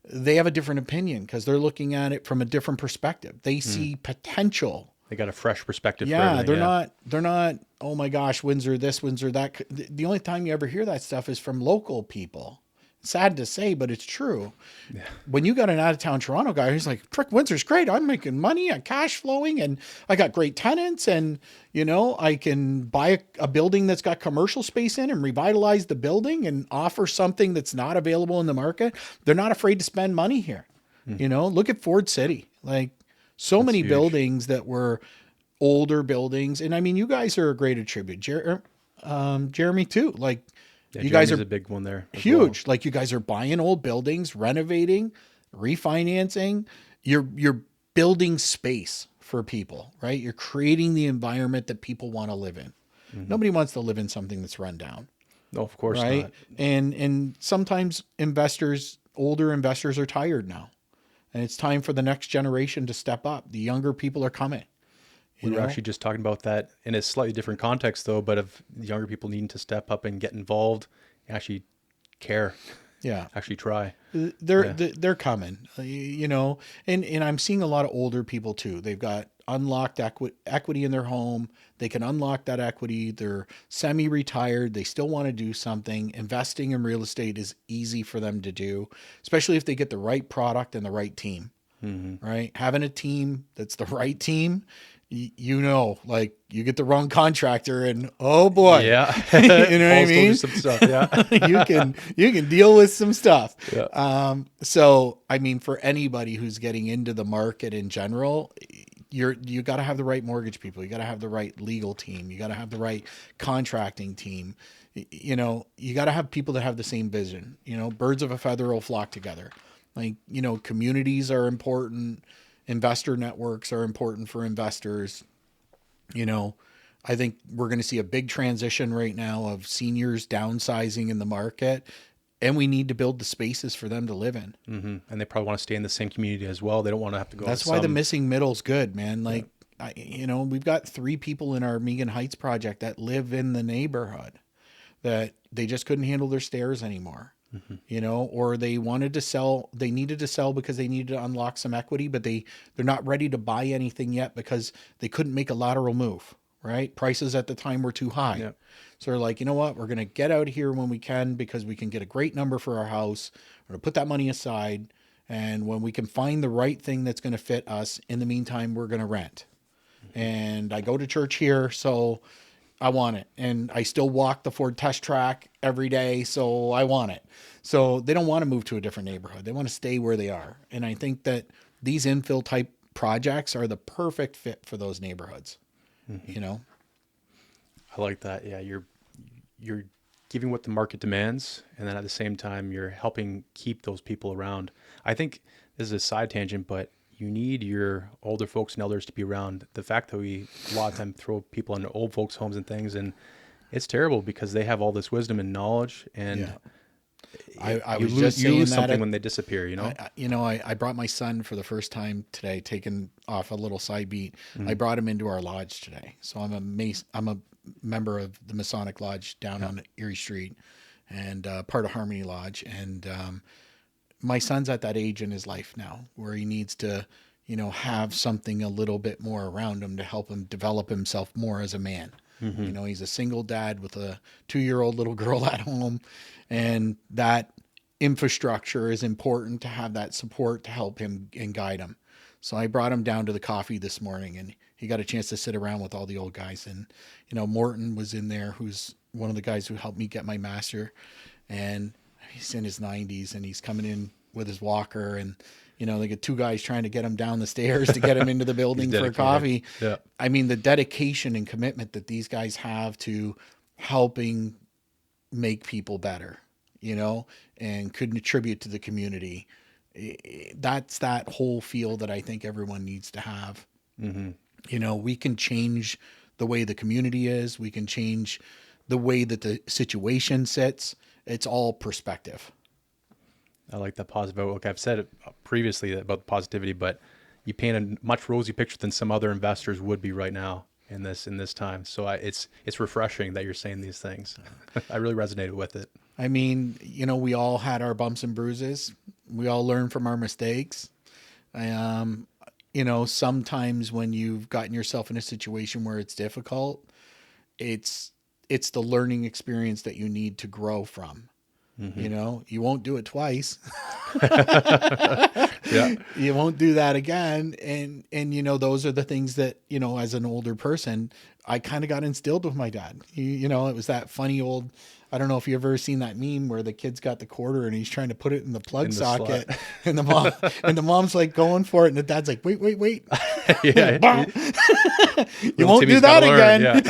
they have a different opinion because they're looking at it from a different perspective. They see potential. They got a fresh perspective. For Yeah, everything. they're not, oh my gosh, Windsor this, Windsor that. The only time you ever hear that stuff is from local people. Sad to say, but it's true. Yeah. When you got an out-of-town Toronto guy who's like, Trick, Windsor's great. I'm making money, I'm cash flowing, and I got great tenants, and I can buy a building that's got commercial space in and revitalize the building and offer something that's not available in the market. They're not afraid to spend money here. Look at Ford City. Like, so That's many huge. buildings that were older buildings. And I mean, you guys are a great attribute. Jeremy too. Like, Yeah, you guys Jeremy's are a big one there. as huge. Like, you guys are buying old buildings, renovating, refinancing. You're building space for people, right? You're creating the environment that people want to live in. Nobody wants to live in something that's run down, well. No, of course right? not. And sometimes older investors are tired now. And it's time for the next generation to step up. The younger people are coming. We were actually just talking about that in a slightly different context, though, but of younger people needing to step up and get involved, actually care, Yeah. actually try. They're coming, and I'm seeing a lot of older people too. They've got unlocked equity in their home. They can unlock that equity. They're semi-retired. They still want to do something. Investing in real estate is easy for them to do, especially if they get the right product and the right team, right? Having a team that's the right team, like, you get the wrong contractor and oh boy, Yeah. you know what I Paul's told you mean? some stuff, yeah. you can deal with some stuff. Yeah. So I mean, for anybody who's getting into the market in general, you got to have the right mortgage people. You got to have the right legal team. You got to have the right contracting team. You got to have people that have the same vision. Birds of a feather will flock together. Like, communities are important. Investor networks are important for investors. I think we're going to see a big transition right now of seniors downsizing in the market, and we need to build the spaces for them to live in. And they probably want to stay in the same community as well. They don't want to have to go. That's to why the some- missing middle's good, man. Like, we've got 3 people in our Megan Heights project that live in the neighborhood that they just couldn't handle their stairs anymore. Or they wanted to sell, they needed to sell because they needed to unlock some equity, but they're not ready to buy anything yet because they couldn't make a lateral move, right? Prices at the time were too high. Yep. So they're like, you know what? We're going to get out of here when we can because we can get a great number for our house. We're going to put that money aside. And when we can find the right thing that's going to fit us, in the meantime, we're going to rent. And I go to church here, so I want it. And I still walk the Ford test track every day, so I want it. So they don't want to move to a different neighborhood. They want to stay where they are. And I think that these infill type projects are the perfect fit for those neighborhoods. I like that. Yeah, you're giving what the market demands, and then at the same time, you're helping keep those people around. I think this is a side tangent, but you need your older folks and elders to be around. The fact that we a lot of time throw people into old folks' homes and things, and it's terrible because they have all this wisdom and knowledge, and Yeah. I you was lose, just you saying lose that something at- when they disappear. I brought my son for the first time today, taking off a little side beat. I brought him into our lodge today. So I'm a member of the Masonic Lodge down on Erie Street, and part of Harmony Lodge. And my son's at that age in his life now where he needs to, have something a little bit more around him to help him develop himself more as a man. He's a single dad with a 2-year-old little girl at home, and that infrastructure is important to have that support to help him and guide him. So I brought him down to the coffee this morning, and he got a chance to sit around with all the old guys. And, Morton was in there, who's one of the guys who helped me get my master. And he's in his 90s, and he's coming in with his walker. And, they get two guys trying to get him down the stairs to get him into the building for coffee. Yeah. I mean, the dedication and commitment that these guys have to helping make people better, and contribute to the community. That's that whole feel that I think everyone needs to have. Mm-hmm. We can change the way the community is. We can change the way that the situation sits. It's all perspective. I like that positive outlook. I've said it previously about positivity, but you paint a much rosy picture than some other investors would be right now in this time. So it's refreshing that you're saying these things. I really resonated with it. I mean, we all had our bumps and bruises. We all learn from our mistakes. Sometimes when you've gotten yourself in a situation where it's difficult, it's the learning experience that you need to grow from. Mm-hmm. You won't do it twice. Yeah. You won't do that again. And those are the things that, as an older person, I kind of got instilled with my dad. It was that funny old, I don't know if you ever seen that meme where the kid's got the quarter and he's trying to put it in the plug socket and the mom's like going for it. And the dad's like, wait. Yeah. You won't do that again.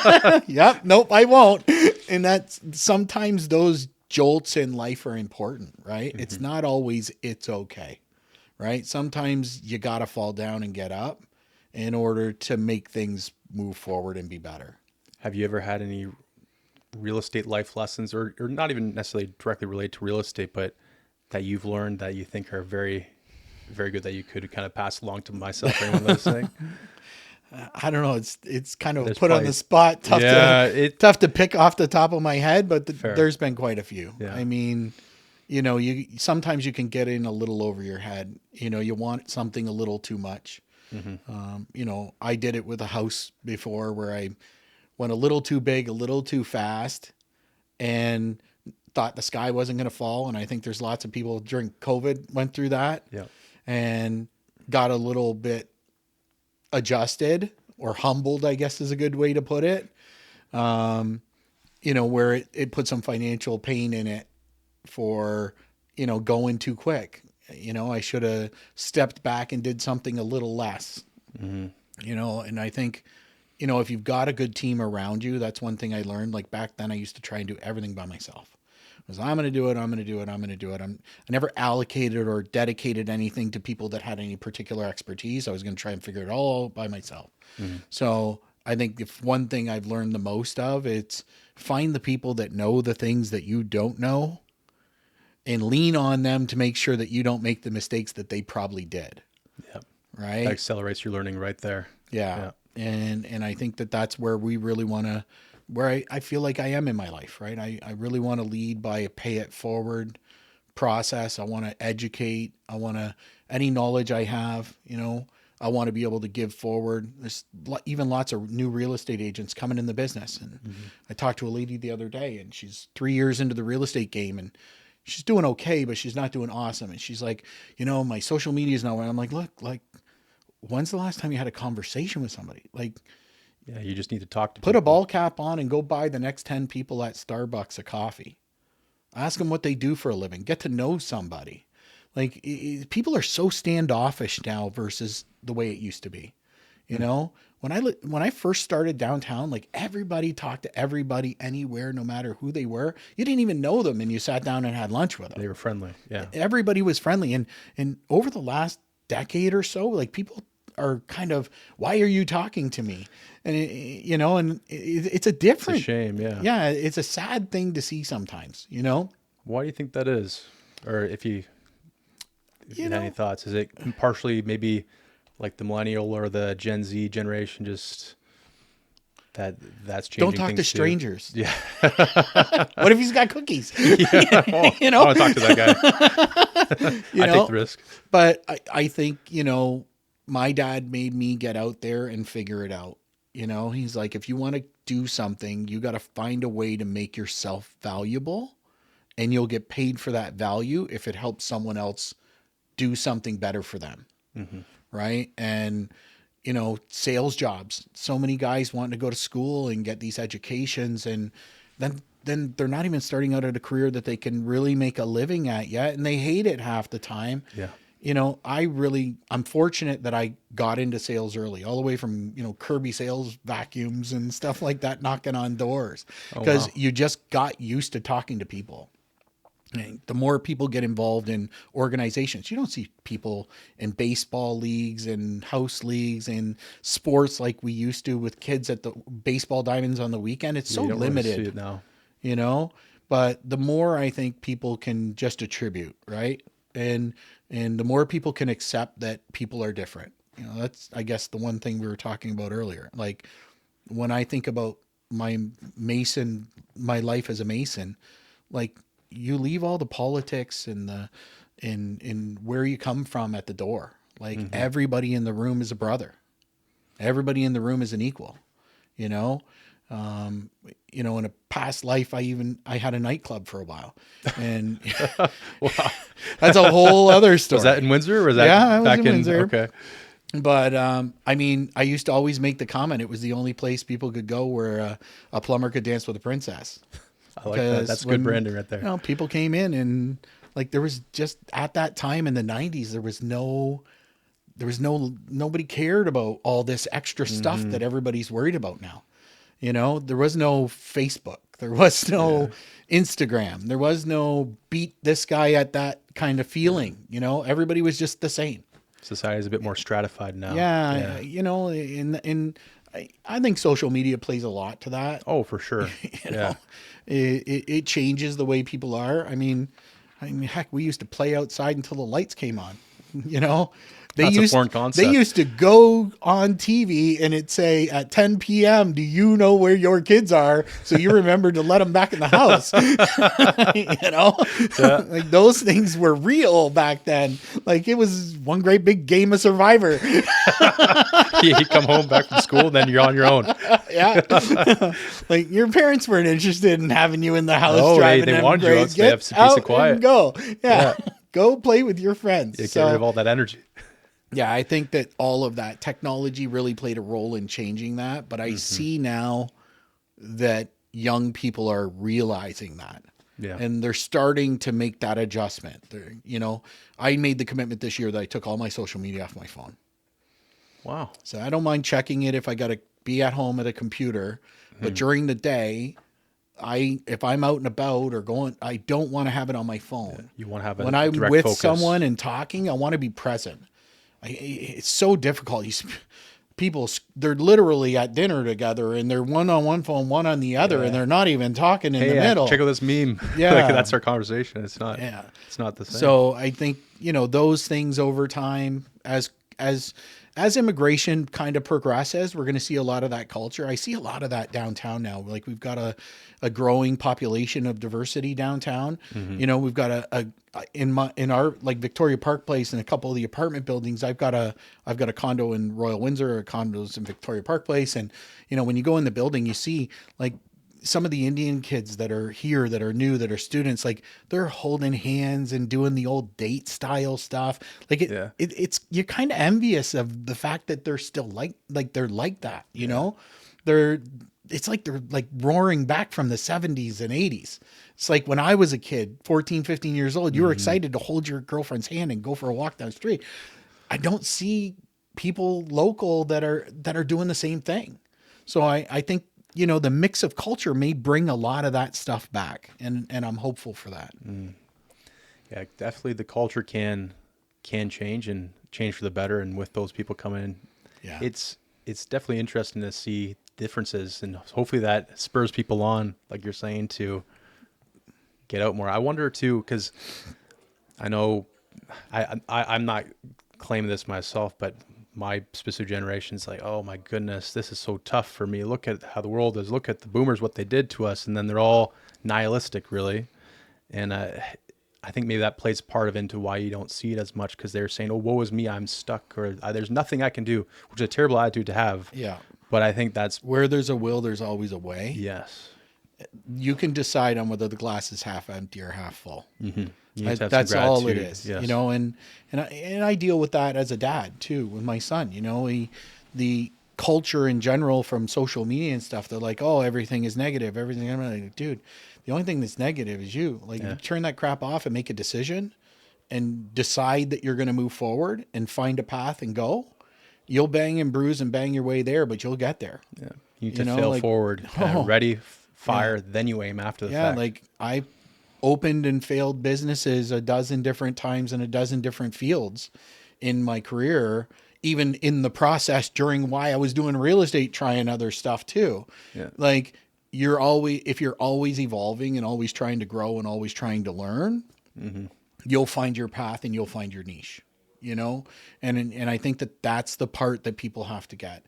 Yeah. Yep. Nope, I won't. And that's sometimes those jolts in life are important, right? Mm-hmm. It's not always it's okay, right? Sometimes you got to fall down and get up in order to make things move forward and be better. Have you ever had any real estate life lessons, or not even necessarily directly related to real estate, but that you've learned that you think are very, very good that you could kind of pass along to myself or anyone listening? I don't know. It's kind of put on the spot. Tough to pick off the top of my head, but there's been quite a few. Yeah. I mean, you sometimes you can get in a little over your head. You want something a little too much. Mm-hmm. I did it with a house before where I went a little too big, a little too fast, and thought the sky wasn't going to fall. And I think there's lots of people during COVID went through that. Yeah. And got a little bit adjusted or humbled, I guess is a good way to put it. Where it put some financial pain in it for, going too quick. I should have stepped back and did something a little less, and I think, if you've got a good team around you, that's one thing I learned. Like back then I used to try and do everything by myself. I'm going to do it. I never allocated or dedicated anything to people that had any particular expertise. I was going to try and figure it all by myself. Mm-hmm. So I think if one thing I've learned the most of, it's find the people that know the things that you don't know and lean on them to make sure that you don't make the mistakes that they probably did. Yeah. Right. That accelerates your learning right there. Yeah. And I think that that's where we really want to, where I feel like I am in my life, right? I really want to lead by a pay it forward process. I want to educate. I want to, any knowledge I have, I want to be able to give forward. There's even lots of new real estate agents coming in the business. And I talked to a lady the other day and she's 3 years into the real estate game and she's doing okay, but she's not doing awesome. And she's like, my social media is not where I'm like, look, like, when's the last time you had a conversation with somebody? Like, yeah, you just need to talk to put people. A ball cap on and go buy the next 10 people at Starbucks a coffee. Ask them what they do for a living. Get to know somebody. Like people are so standoffish now versus the way it used to be. When I first started downtown, like everybody talked to everybody anywhere, no matter who they were. You didn't even know them and you sat down and had lunch with them. They were friendly. Yeah. Everybody was friendly. And over the last decade or so, like people are kind of, why are you talking to me? And it's a different, it's a shame. Yeah. Yeah. It's a sad thing to see sometimes, Why do you think that is? Or if you have any thoughts, is it partially maybe like the millennial or the Gen Z generation, just that's changing? Don't talk to strangers. Too? Yeah. What if he's got cookies? Yeah. I want to talk to that guy. I take the risk. But I think, my dad made me get out there and figure it out. He's like, if you want to do something, you got to find a way to make yourself valuable and you'll get paid for that value if it helps someone else do something better for them. right? And, sales jobs, so many guys wanting to go to school and get these educations, and then they're not even starting out at a career that they can really make a living at yet, and they hate it half the time. Yeah. I'm fortunate that I got into sales early, all the way from, Kirby sales vacuums and stuff like that, knocking on doors, because you just got used to talking to people. And the more people get involved in organizations, you don't see people in baseball leagues and house leagues and sports like we used to with kids at the baseball diamonds on the weekend. It's so You don't really limited see it now. But the more I think people can just attribute, right? And the more people can accept that people are different. That's, I guess, the one thing we were talking about earlier. Like, when I think about my life as a Mason, like, you leave all the politics and where you come from at the door. Like, everybody in the room is a brother. Everybody in the room is an equal, in a past life, I had a nightclub for a while, and Wow. that's a whole other story. Was that in Windsor, or was that I was back in Windsor. Okay. But, I used to always make the comment, it was the only place people could go where a plumber could dance with a princess. I like that. That's good branding right there. People came in, and like, there was just, at that time in the 90s, nobody cared about all this extra stuff that everybody's worried about now. There was no Facebook, there was no Instagram, there was no beat this guy at that kind of feeling. Everybody was just the same. Society is a bit more stratified now. Yeah. And I think social media plays a lot to that. Oh, for sure. It changes the way people are. I mean, heck, we used to play outside until the lights came on. That's a foreign concept. They used to go on TV and it'd say at 10 p.m., do you know where your kids are? So you remember to let them back in the house. Like, those things were real back then. Like, it was one great big game of Survivor. You come home back from school, then you're on your own. Yeah. Like, your parents weren't interested in having you in the house. Oh, driving they wanted you out so they have some out peace and quiet. And go. Yeah. Go play with your friends. You get rid of all that energy. Yeah, I think that all of that technology really played a role in changing that. But I see now that young people are realizing that. Yeah. And they're starting to make that adjustment. I made the commitment this year that I took all my social media off my phone. Wow. So I don't mind checking it if I got to be at home at a computer. But during the day, if I'm out and about or going, I don't want to have it on my phone. Yeah, you want to have when I'm with someone and talking, I want to be present. It's so difficult. People, they're literally at dinner together and they're one on one phone, one on the other, and they're not even talking in the middle. Check out this meme. Yeah, like, that's our conversation. It's not. Yeah, it's not the same. So I think those things over time, as immigration kind of progresses, we're going to see a lot of that culture. I see a lot of that downtown now. Like, we've got a growing population of diversity downtown. We've got in our like Victoria Park Place and a couple of the apartment buildings. I've got a condo in Royal Windsor, condos in Victoria Park Place, and when you go in the building, you see like some of the Indian kids that are here, that are new, that are students, like, they're holding hands and doing the old date style stuff. Like, it's you're kind of envious of the fact that they're still like they're like that, it's like they're like roaring back from the 70s and 80s. It's like when I was a kid, 14, 15 years old, you were excited to hold your girlfriend's hand and go for a walk down the street. I don't see people local that are doing the same thing. So I think, the mix of culture may bring a lot of that stuff back, and I'm hopeful for that. Yeah, definitely the culture can change and change for the better. And with those people coming in, it's definitely interesting to see differences, and hopefully that spurs people on, like you're saying, to get out more. I wonder too, because I know I'm not claiming this myself, but my specific generation's like, oh my goodness, this is so tough for me. Look at how the world is. Look at the boomers, what they did to us. And then they're all nihilistic, really. And I think maybe that plays part of into why you don't see it as much, because they're saying, oh, woe is me, I'm stuck, or there's nothing I can do, which is a terrible attitude to have. Yeah. But I think that's where there's a will, there's always a way. Yes. you can decide on whether the glass is half empty or half full. Mm-hmm. You need to have That's some all it gratitude. is, Yes. you know, and I deal with that as a dad too, with my son, you know, the culture in general from social media and stuff. They're like, oh, everything is negative. Everything. I'm like, dude, the only thing that's negative is you. Like, if you turn that crap off and make a decision and decide that you're going to move forward and find a path and go, you'll bang and bruise and bang your way there, but you'll get there. Yeah. You need You to know, fail like- forward, kind Oh. of ready, fire, then you aim after the Yeah, fact. like I opened and failed businesses a dozen different times in a dozen different fields in my career, even in the process during why I was doing real estate, trying other stuff too. Yeah. Like if you're always evolving and always trying to grow and always trying to learn, you'll find your path and you'll find your niche, you know? And I think that that's the part that people have to get.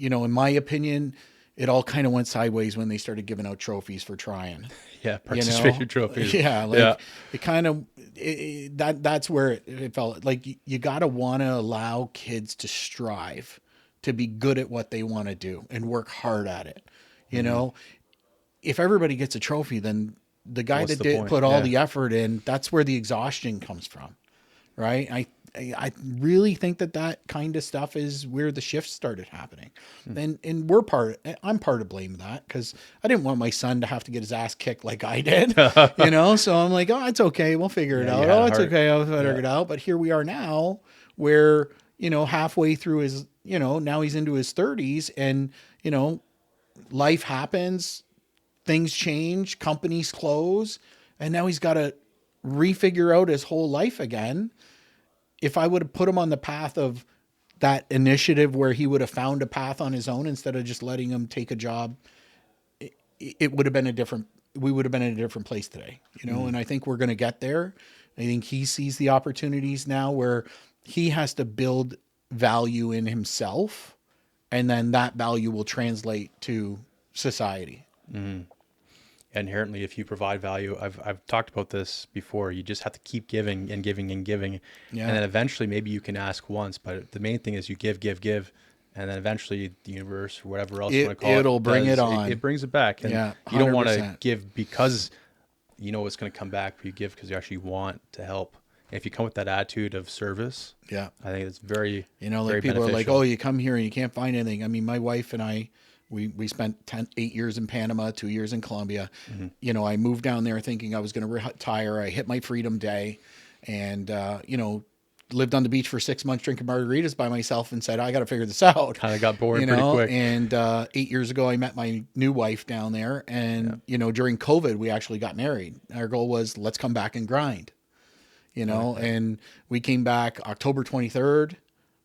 In my opinion, it all kind of went sideways when they started giving out trophies for trying. Yeah, You know? participation trophies. Yeah, like Yeah. it kind of that's where it felt like you got to want to allow kids to strive, to be good at what they want to do and work hard at it. You know, if everybody gets a trophy, then the guy What's that the did point? put all Yeah. the effort in, that's where the exhaustion comes from, right? I really think that kind of stuff is where the shift started happening. And I'm part of blame of that, because I didn't want my son to have to get his ass kicked like I did, you know? So I'm like, oh, it's okay. We'll figure it Yeah, out. you had Oh, a it's heart. okay. I'll figure Yeah. it out. But here we are now where, halfway through his, now he's into his 30s and, life happens, things change, companies close, and now he's got to refigure out his whole life again. If I would have put him on the path of that initiative where he would have found a path on his own instead of just letting him take a job, it would have been we would have been in a different place today, and I think we're going to get there. I think he sees the opportunities now where he has to build value in himself, and then that value will translate to society. Inherently, if you provide value, I've talked about this before, you just have to keep giving and giving and giving. Yeah. And then eventually maybe you can ask once, but the main thing is you give. And then eventually the universe or whatever else you want to call it. It'll bring it on. It brings it back. And Yeah, you don't want to 100%. give because you know it's going to come back, but you give because you actually want to help. And if you come with that attitude of service, Yeah. I think it's very, Like very people are like, beneficial. oh, you come here and you can't find anything. I mean, my wife and I, we spent 8 years in Panama, 2 years in Colombia. I moved down there thinking I was going to retire. I hit my freedom day and, lived on the beach for 6 months drinking margaritas by myself and said, I got to figure this out. Kind of got boring pretty quick. And 8 years ago, I met my new wife down there. And, during COVID, we actually got married. Our goal was, let's come back and grind, and we came back October 23rd,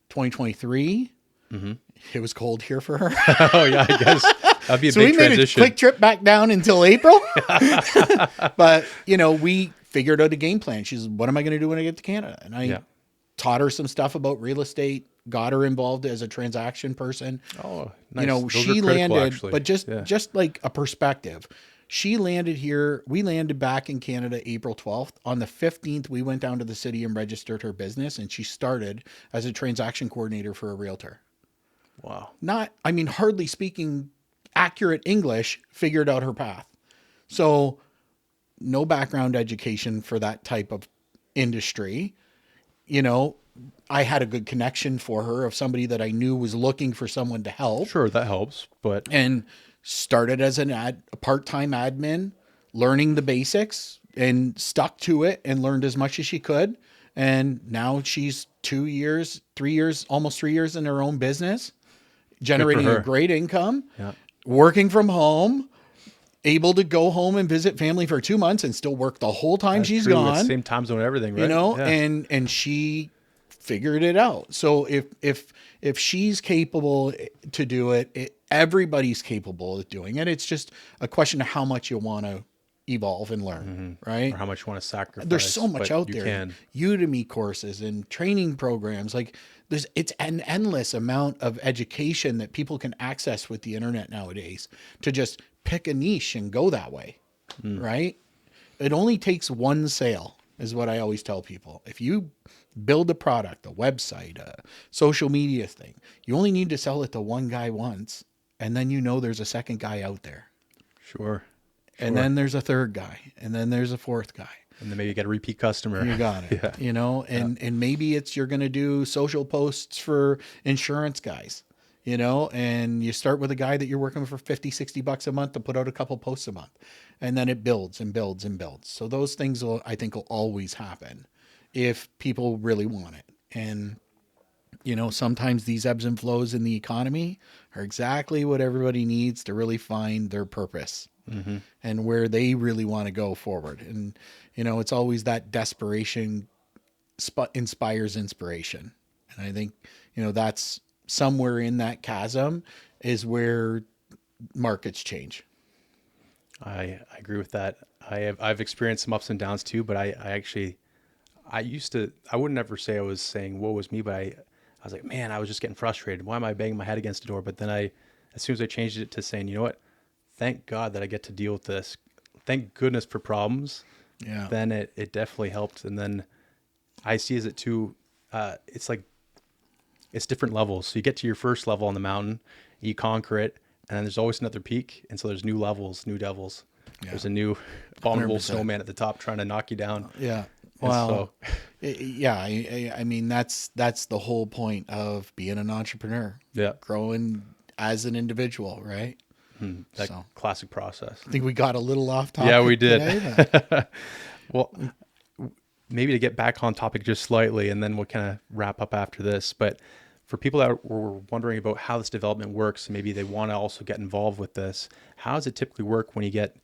2023. It was cold here for her. Oh yeah, I guess that'd be a So big we made transition. a quick trip back down until April. But, we figured out a game plan. She's, what am I going to do when I get to Canada? And I Yeah. taught her some stuff about real estate, got her involved as a transaction person. Oh, nice. Those are She critical, landed, actually. but Yeah. just like a perspective. She landed here. We landed back in Canada April 12th. On the 15th, we went down to the city and registered her business, and she started as a transaction coordinator for a realtor. Wow. Hardly speaking accurate English, figured out her path. So no background education for that type of industry. I had a good connection for her of somebody that I knew was looking for someone to help, Sure, that helps, but and started as a part-time admin, learning the basics and stuck to it and learned as much as she could. And now she's 2 years, 3 years, almost 3 years in her own business, generating her. a great income, Yeah. working from home, able to go home and visit family for 2 months and still work the whole time that's she's true, gone. it's same time zone, everything, right? Yeah. And she figured it out. So if she's capable to do it, everybody's capable of doing it. It's just a question of how much you want to evolve and learn, right? or how much you want to sacrifice. There's so much but out you there. Can. Udemy courses and training programs. Like it's an endless amount of education that people can access with the internet nowadays to just pick a niche and go that way, right? It only takes one sale is what I always tell people. If you build a product, a website, a social media thing, you only need to sell it to one guy once, and then there's a second guy out there. Sure. And then there's a third guy, and then there's a fourth guy. And then maybe you get a repeat customer. You got it. Yeah. You know, and maybe it's you're going to do social posts for insurance guys, you know, and you start with a guy that you're working with for 50, 60 bucks a month to put out a couple posts a month. And then it builds and builds and builds. So those things I think will always happen if people really want it. And, you know, sometimes these ebbs and flows in the economy are exactly what everybody needs to really find their purpose. Mm-hmm. And where they really want to go forward. And, you know, it's always that desperation inspires inspiration. And I think, you know, that's somewhere in that chasm is where markets change. I agree with that. I've experienced some ups and downs too, but I wouldn't ever say I was saying woe was me, but I was like, man, I was just getting frustrated. Why am I banging my head against the door? But then as soon as I changed it to saying, you know what? Thank God that I get to deal with this. Thank goodness for problems. Yeah. Then it definitely helped. And then I see as it too, it's like, it's different levels. So you get to your first level on the mountain, you conquer it, and then there's always another peak. And so there's new levels, new devils. Yeah. There's a new abominable 100%. Snowman at the top trying to knock you down. Yeah. Well, yeah. I mean, that's the whole point of being an entrepreneur. Yeah. Growing as an individual, right? That classic process. I think we got a little off topic. Yeah, we did. Today, well, maybe to get back on topic just slightly, and then we'll kind of wrap up after this. But for people that were wondering about how this development works, maybe they want to also get involved with this. How does it typically work when you get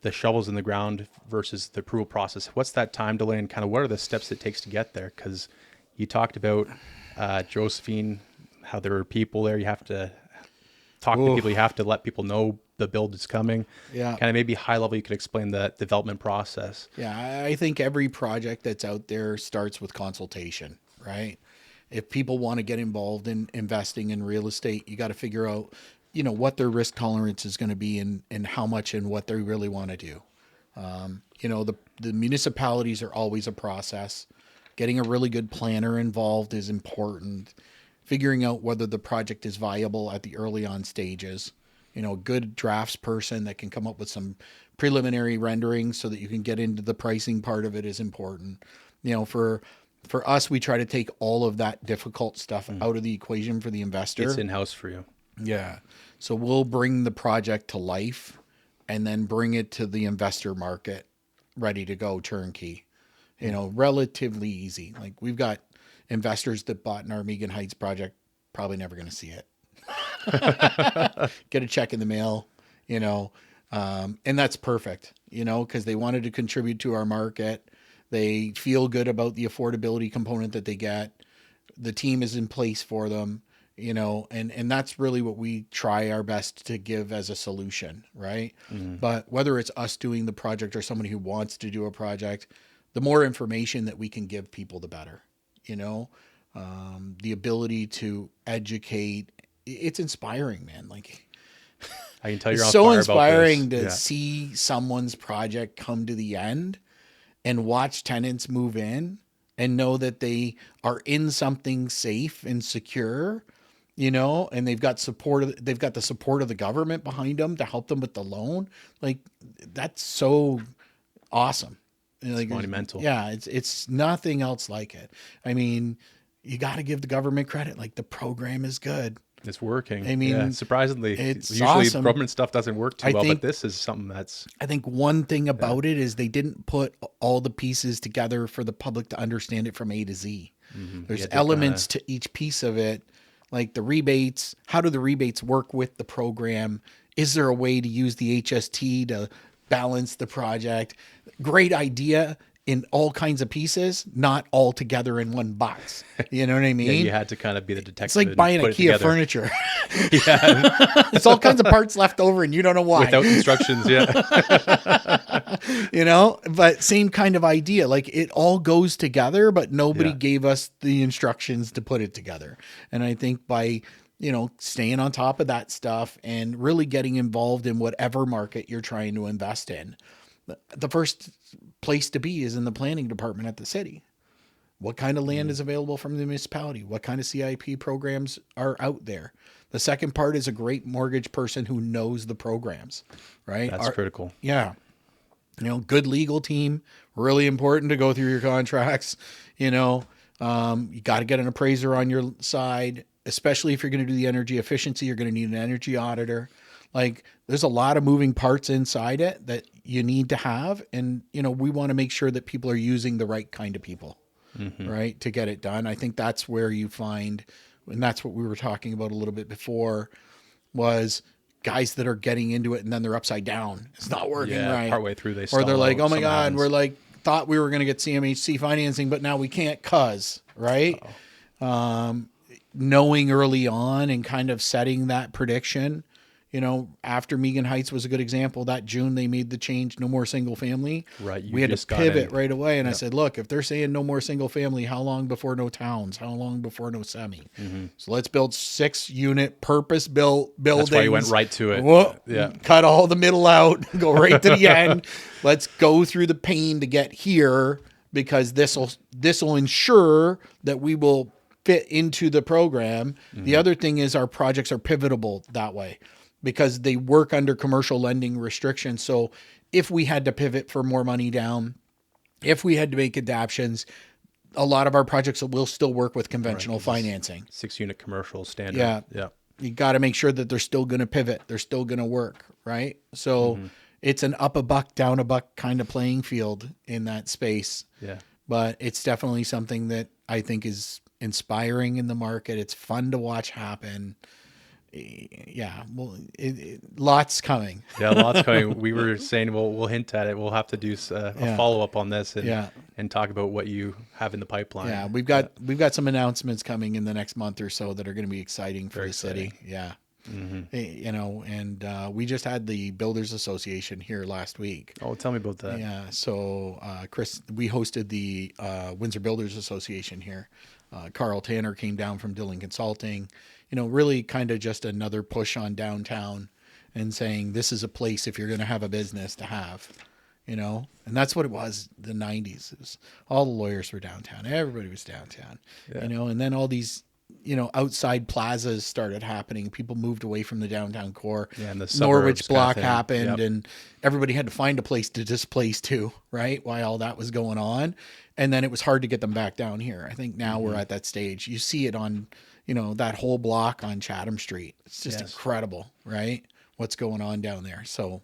the shovels in the ground versus the approval process? What's that time delay, and kind of what are the steps it takes to get there? Because you talked about Josephine, how there are people there. You have to talk to people. You have to let people know the build is coming. Yeah. Kind of maybe high level, you could explain the development process. Yeah. I think every project that's out there starts with consultation, right? If people want to get involved in investing in real estate, you got to figure out, you know, what their risk tolerance is going to be and how much and what they really want to do. You know, the municipalities are always a process. Getting a really good planner involved is important. Figuring out whether the project is viable at the early on stages. You know, a good drafts person that can come up with some preliminary renderings so that you can get into the pricing part of it is important. You know, for us, we try to take all of that difficult stuff out of the equation for the investor. It's in-house for you. Yeah. So we'll bring the project to life and then bring it to the investor market ready to go turnkey. You know, relatively easy. Like we've got investors that bought an Armegan Heights project, probably never going to see it. Get a check in the mail, you know, and that's perfect, you know, because they wanted to contribute to our market. They feel good about the affordability component that they get. The team is in place for them, you know, and that's really what we try our best to give as a solution, right? Mm-hmm. But whether it's us doing the project or somebody who wants to do a project, the more information that we can give people, the better. You know, the ability to educate, it's inspiring, man. Like I can tell you're it's on so fire inspiring about this. to see someone's project come to the end and watch tenants move in and know that they are in something safe and secure, you know, and they've got the support of the government behind them to help them with the loan. Like that's so awesome. It's monumental. Yeah, it's nothing else like it. I mean, you got to give the government credit. Like the program is good. It's working. I mean, surprisingly, it's usually awesome. Government stuff doesn't work too well, but this is something that's. I think one thing about it is they didn't put all the pieces together for the public to understand it from A to Z. Mm-hmm. There's elements to each piece of it, like the rebates. How do the rebates work with the program? Is there a way to use the HST to balance the project? Great idea in all kinds of pieces, not all together in one box. You know what I mean? Yeah, you had to kind of be the detective. It's like buying IKEA furniture. Yeah. It's all kinds of parts left over and you don't know why. Without instructions, yeah. You know, but same kind of idea. Like it all goes together, but nobody gave us the instructions to put it together. And I think by, you know, staying on top of that stuff and really getting involved in whatever market you're trying to invest in, the first place to be is in the planning department at the city. What kind of land is available from the municipality? What kind of CIP programs are out there? The second part is a great mortgage person who knows the programs, right? That's critical. Yeah. Good legal team, really important to go through your contracts. You got to get an appraiser on your side, especially if you're going to do the energy efficiency, you're going to need an energy auditor. Like, there's a lot of moving parts inside it that you need to have. And, we want to make sure that people are using the right kind of people, right, to get it done. I think that's where you find, and that's what we were talking about a little bit before, was guys that are getting into it and then they're upside down. It's not working right. Partway through they or stall they're like, out, oh my something God, happens. we're like, thought we were going to get CMHC financing, but now we can't right? Knowing early on and kind of setting that prediction, after Megan Heights was a good example, that June they made the change, no more single family. Right. We had to pivot right away. And I Yep. said, look, if they're saying no more single family, how long before no towns? How long before no semi? So let's build 6-unit purpose built buildings. That's why you went right to it. Whoa, Yeah. cut all the middle out, go right to the end. Let's go through the pain to get here, because this will ensure that we will fit into the program. The other thing is our projects are pivotable that way, because they work under commercial lending restrictions. So if we had to pivot for more money down, if we had to make adaptions, a lot of our projects will still work with conventional financing. 6-unit commercial standard. Yeah. Yeah. You got to make sure that they're still going to pivot. They're still going to work, right? So it's an up a buck, down a buck kind of playing field in that space. Yeah. But it's definitely something that I think is inspiring in the market. It's fun to watch happen. Yeah, well, lots coming. Yeah, lots coming. We were saying, well, we'll hint at it. We'll have to do a follow-up on this and talk about what you have in the pipeline. Yeah, we've got some announcements coming in the next month or so that are going to be exciting for the city. Yeah. And we just had the Builders Association here last week. Oh, tell me about that. Yeah. So, Chris, we hosted the Windsor Builders Association here. Carl Tanner came down from Dillon Consulting, really kind of just another push on downtown and saying, this is a place, if you're going to have a business, to have, and that's what it was. The 90s, it was, all the lawyers were downtown. Everybody was downtown, and then all these, outside plazas started happening. People moved away from the downtown core. Yeah, and the Norwich block kind of happened, and everybody had to find a place to displace to, right? While all that was going on. And then it was hard to get them back down here. I think now we're at that stage. You see it on, that whole block on Chatham Street. It's just incredible, right? What's going on down there. So,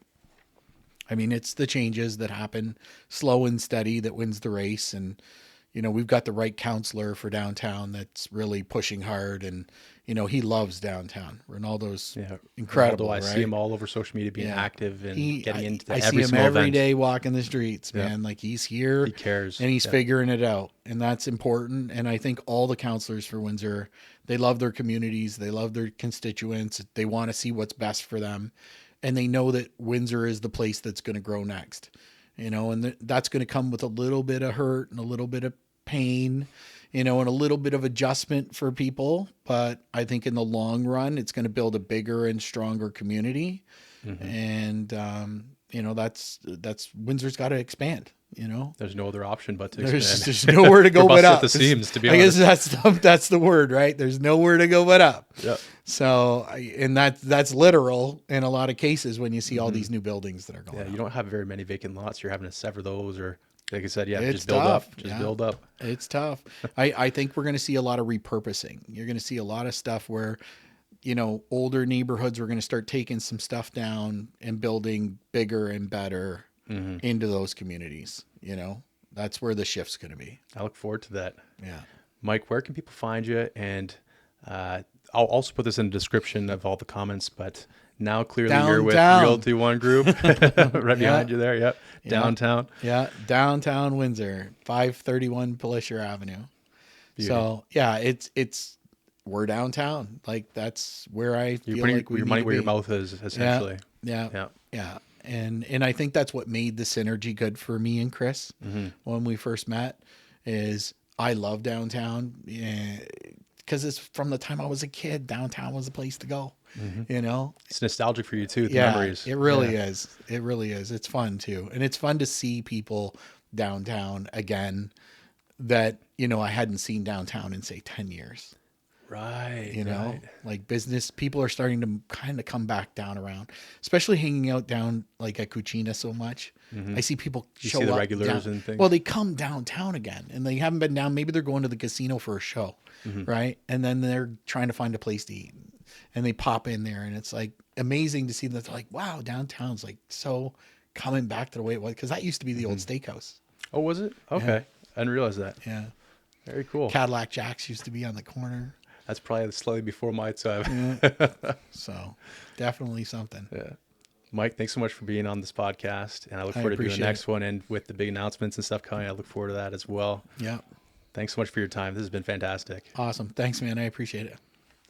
I mean, it's the changes that happen slow and steady that wins the race. And, we've got the right counselor for downtown that's really pushing hard, and, he loves downtown. Ronaldo's incredible. I see him all over social media being active and getting into I every see him small every event. day walking the streets, man. Like, he's here. He cares. And he's figuring it out. And that's important. And I think all the counselors for Windsor, they love their communities. They love their constituents. They want to see what's best for them. And they know that Windsor is the place that's going to grow next. And that's going to come with a little bit of hurt and a little bit of pain, and a little bit of adjustment for people. But I think in the long run, it's going to build a bigger and stronger community. And, that's Windsor's got to expand. There's no other option but to expand. There's nowhere to go but up. At the seams, to be I honest. guess that's the word, right? There's nowhere to go but up. Yep. So, and that's literal in a lot of cases when you see all these new buildings that are going. Yeah, up. you don't have very many vacant lots. You're having to sever those, or like I said, It's just build tough. up. Build up. It's tough. I think we're going to see a lot of repurposing. You're going to see a lot of stuff where, older neighborhoods, we're going to start taking some stuff down and building bigger and better into those communities. That's where the shift's going to be. I look forward to that. Yeah. Mike, where can people find you? And I'll also put this in the description of all the comments, but now clearly you're with Downtown. Realty One Group right behind you there. Yep. Downtown. Yeah. Downtown Windsor, 531 Palisher Avenue. Beauty. So it's we're downtown. Like, that's where I feel You're putting like we your need money to where your be. mouth is, essentially. Yeah. And I think that's what made the synergy good for me and Chris when we first met. Is I love downtown, because it's from the time I was a kid. Downtown was the place to go. It's nostalgic for you too. The Yeah, memories. it really is. It really is. It's fun too, and it's fun to see people downtown again that, you know, I hadn't seen downtown in say 10 years. Right. You know, right. like business people are starting to kind of come back down around, especially hanging out down like at Cucina so much. I see people You show see the up regulars down- and things. Well, they come downtown again and they haven't been down. Maybe they're going to the casino for a show, right? And then they're trying to find a place to eat and they pop in there and it's like amazing to see that. They're like, wow, downtown's like so coming back to the way it was. Cause that used to be the old steakhouse. Oh, was it? Okay. I didn't realize that. Yeah. Very cool. Cadillac Jack's used to be on the corner. That's probably slightly before my time. So definitely something. Yeah. Mike, thanks so much for being on this podcast. And I look forward to doing the appreciate next one. And with the big announcements and stuff coming, I look forward to that as well. Yeah. Thanks so much for your time. This has been fantastic. Awesome. Thanks, man. I appreciate it.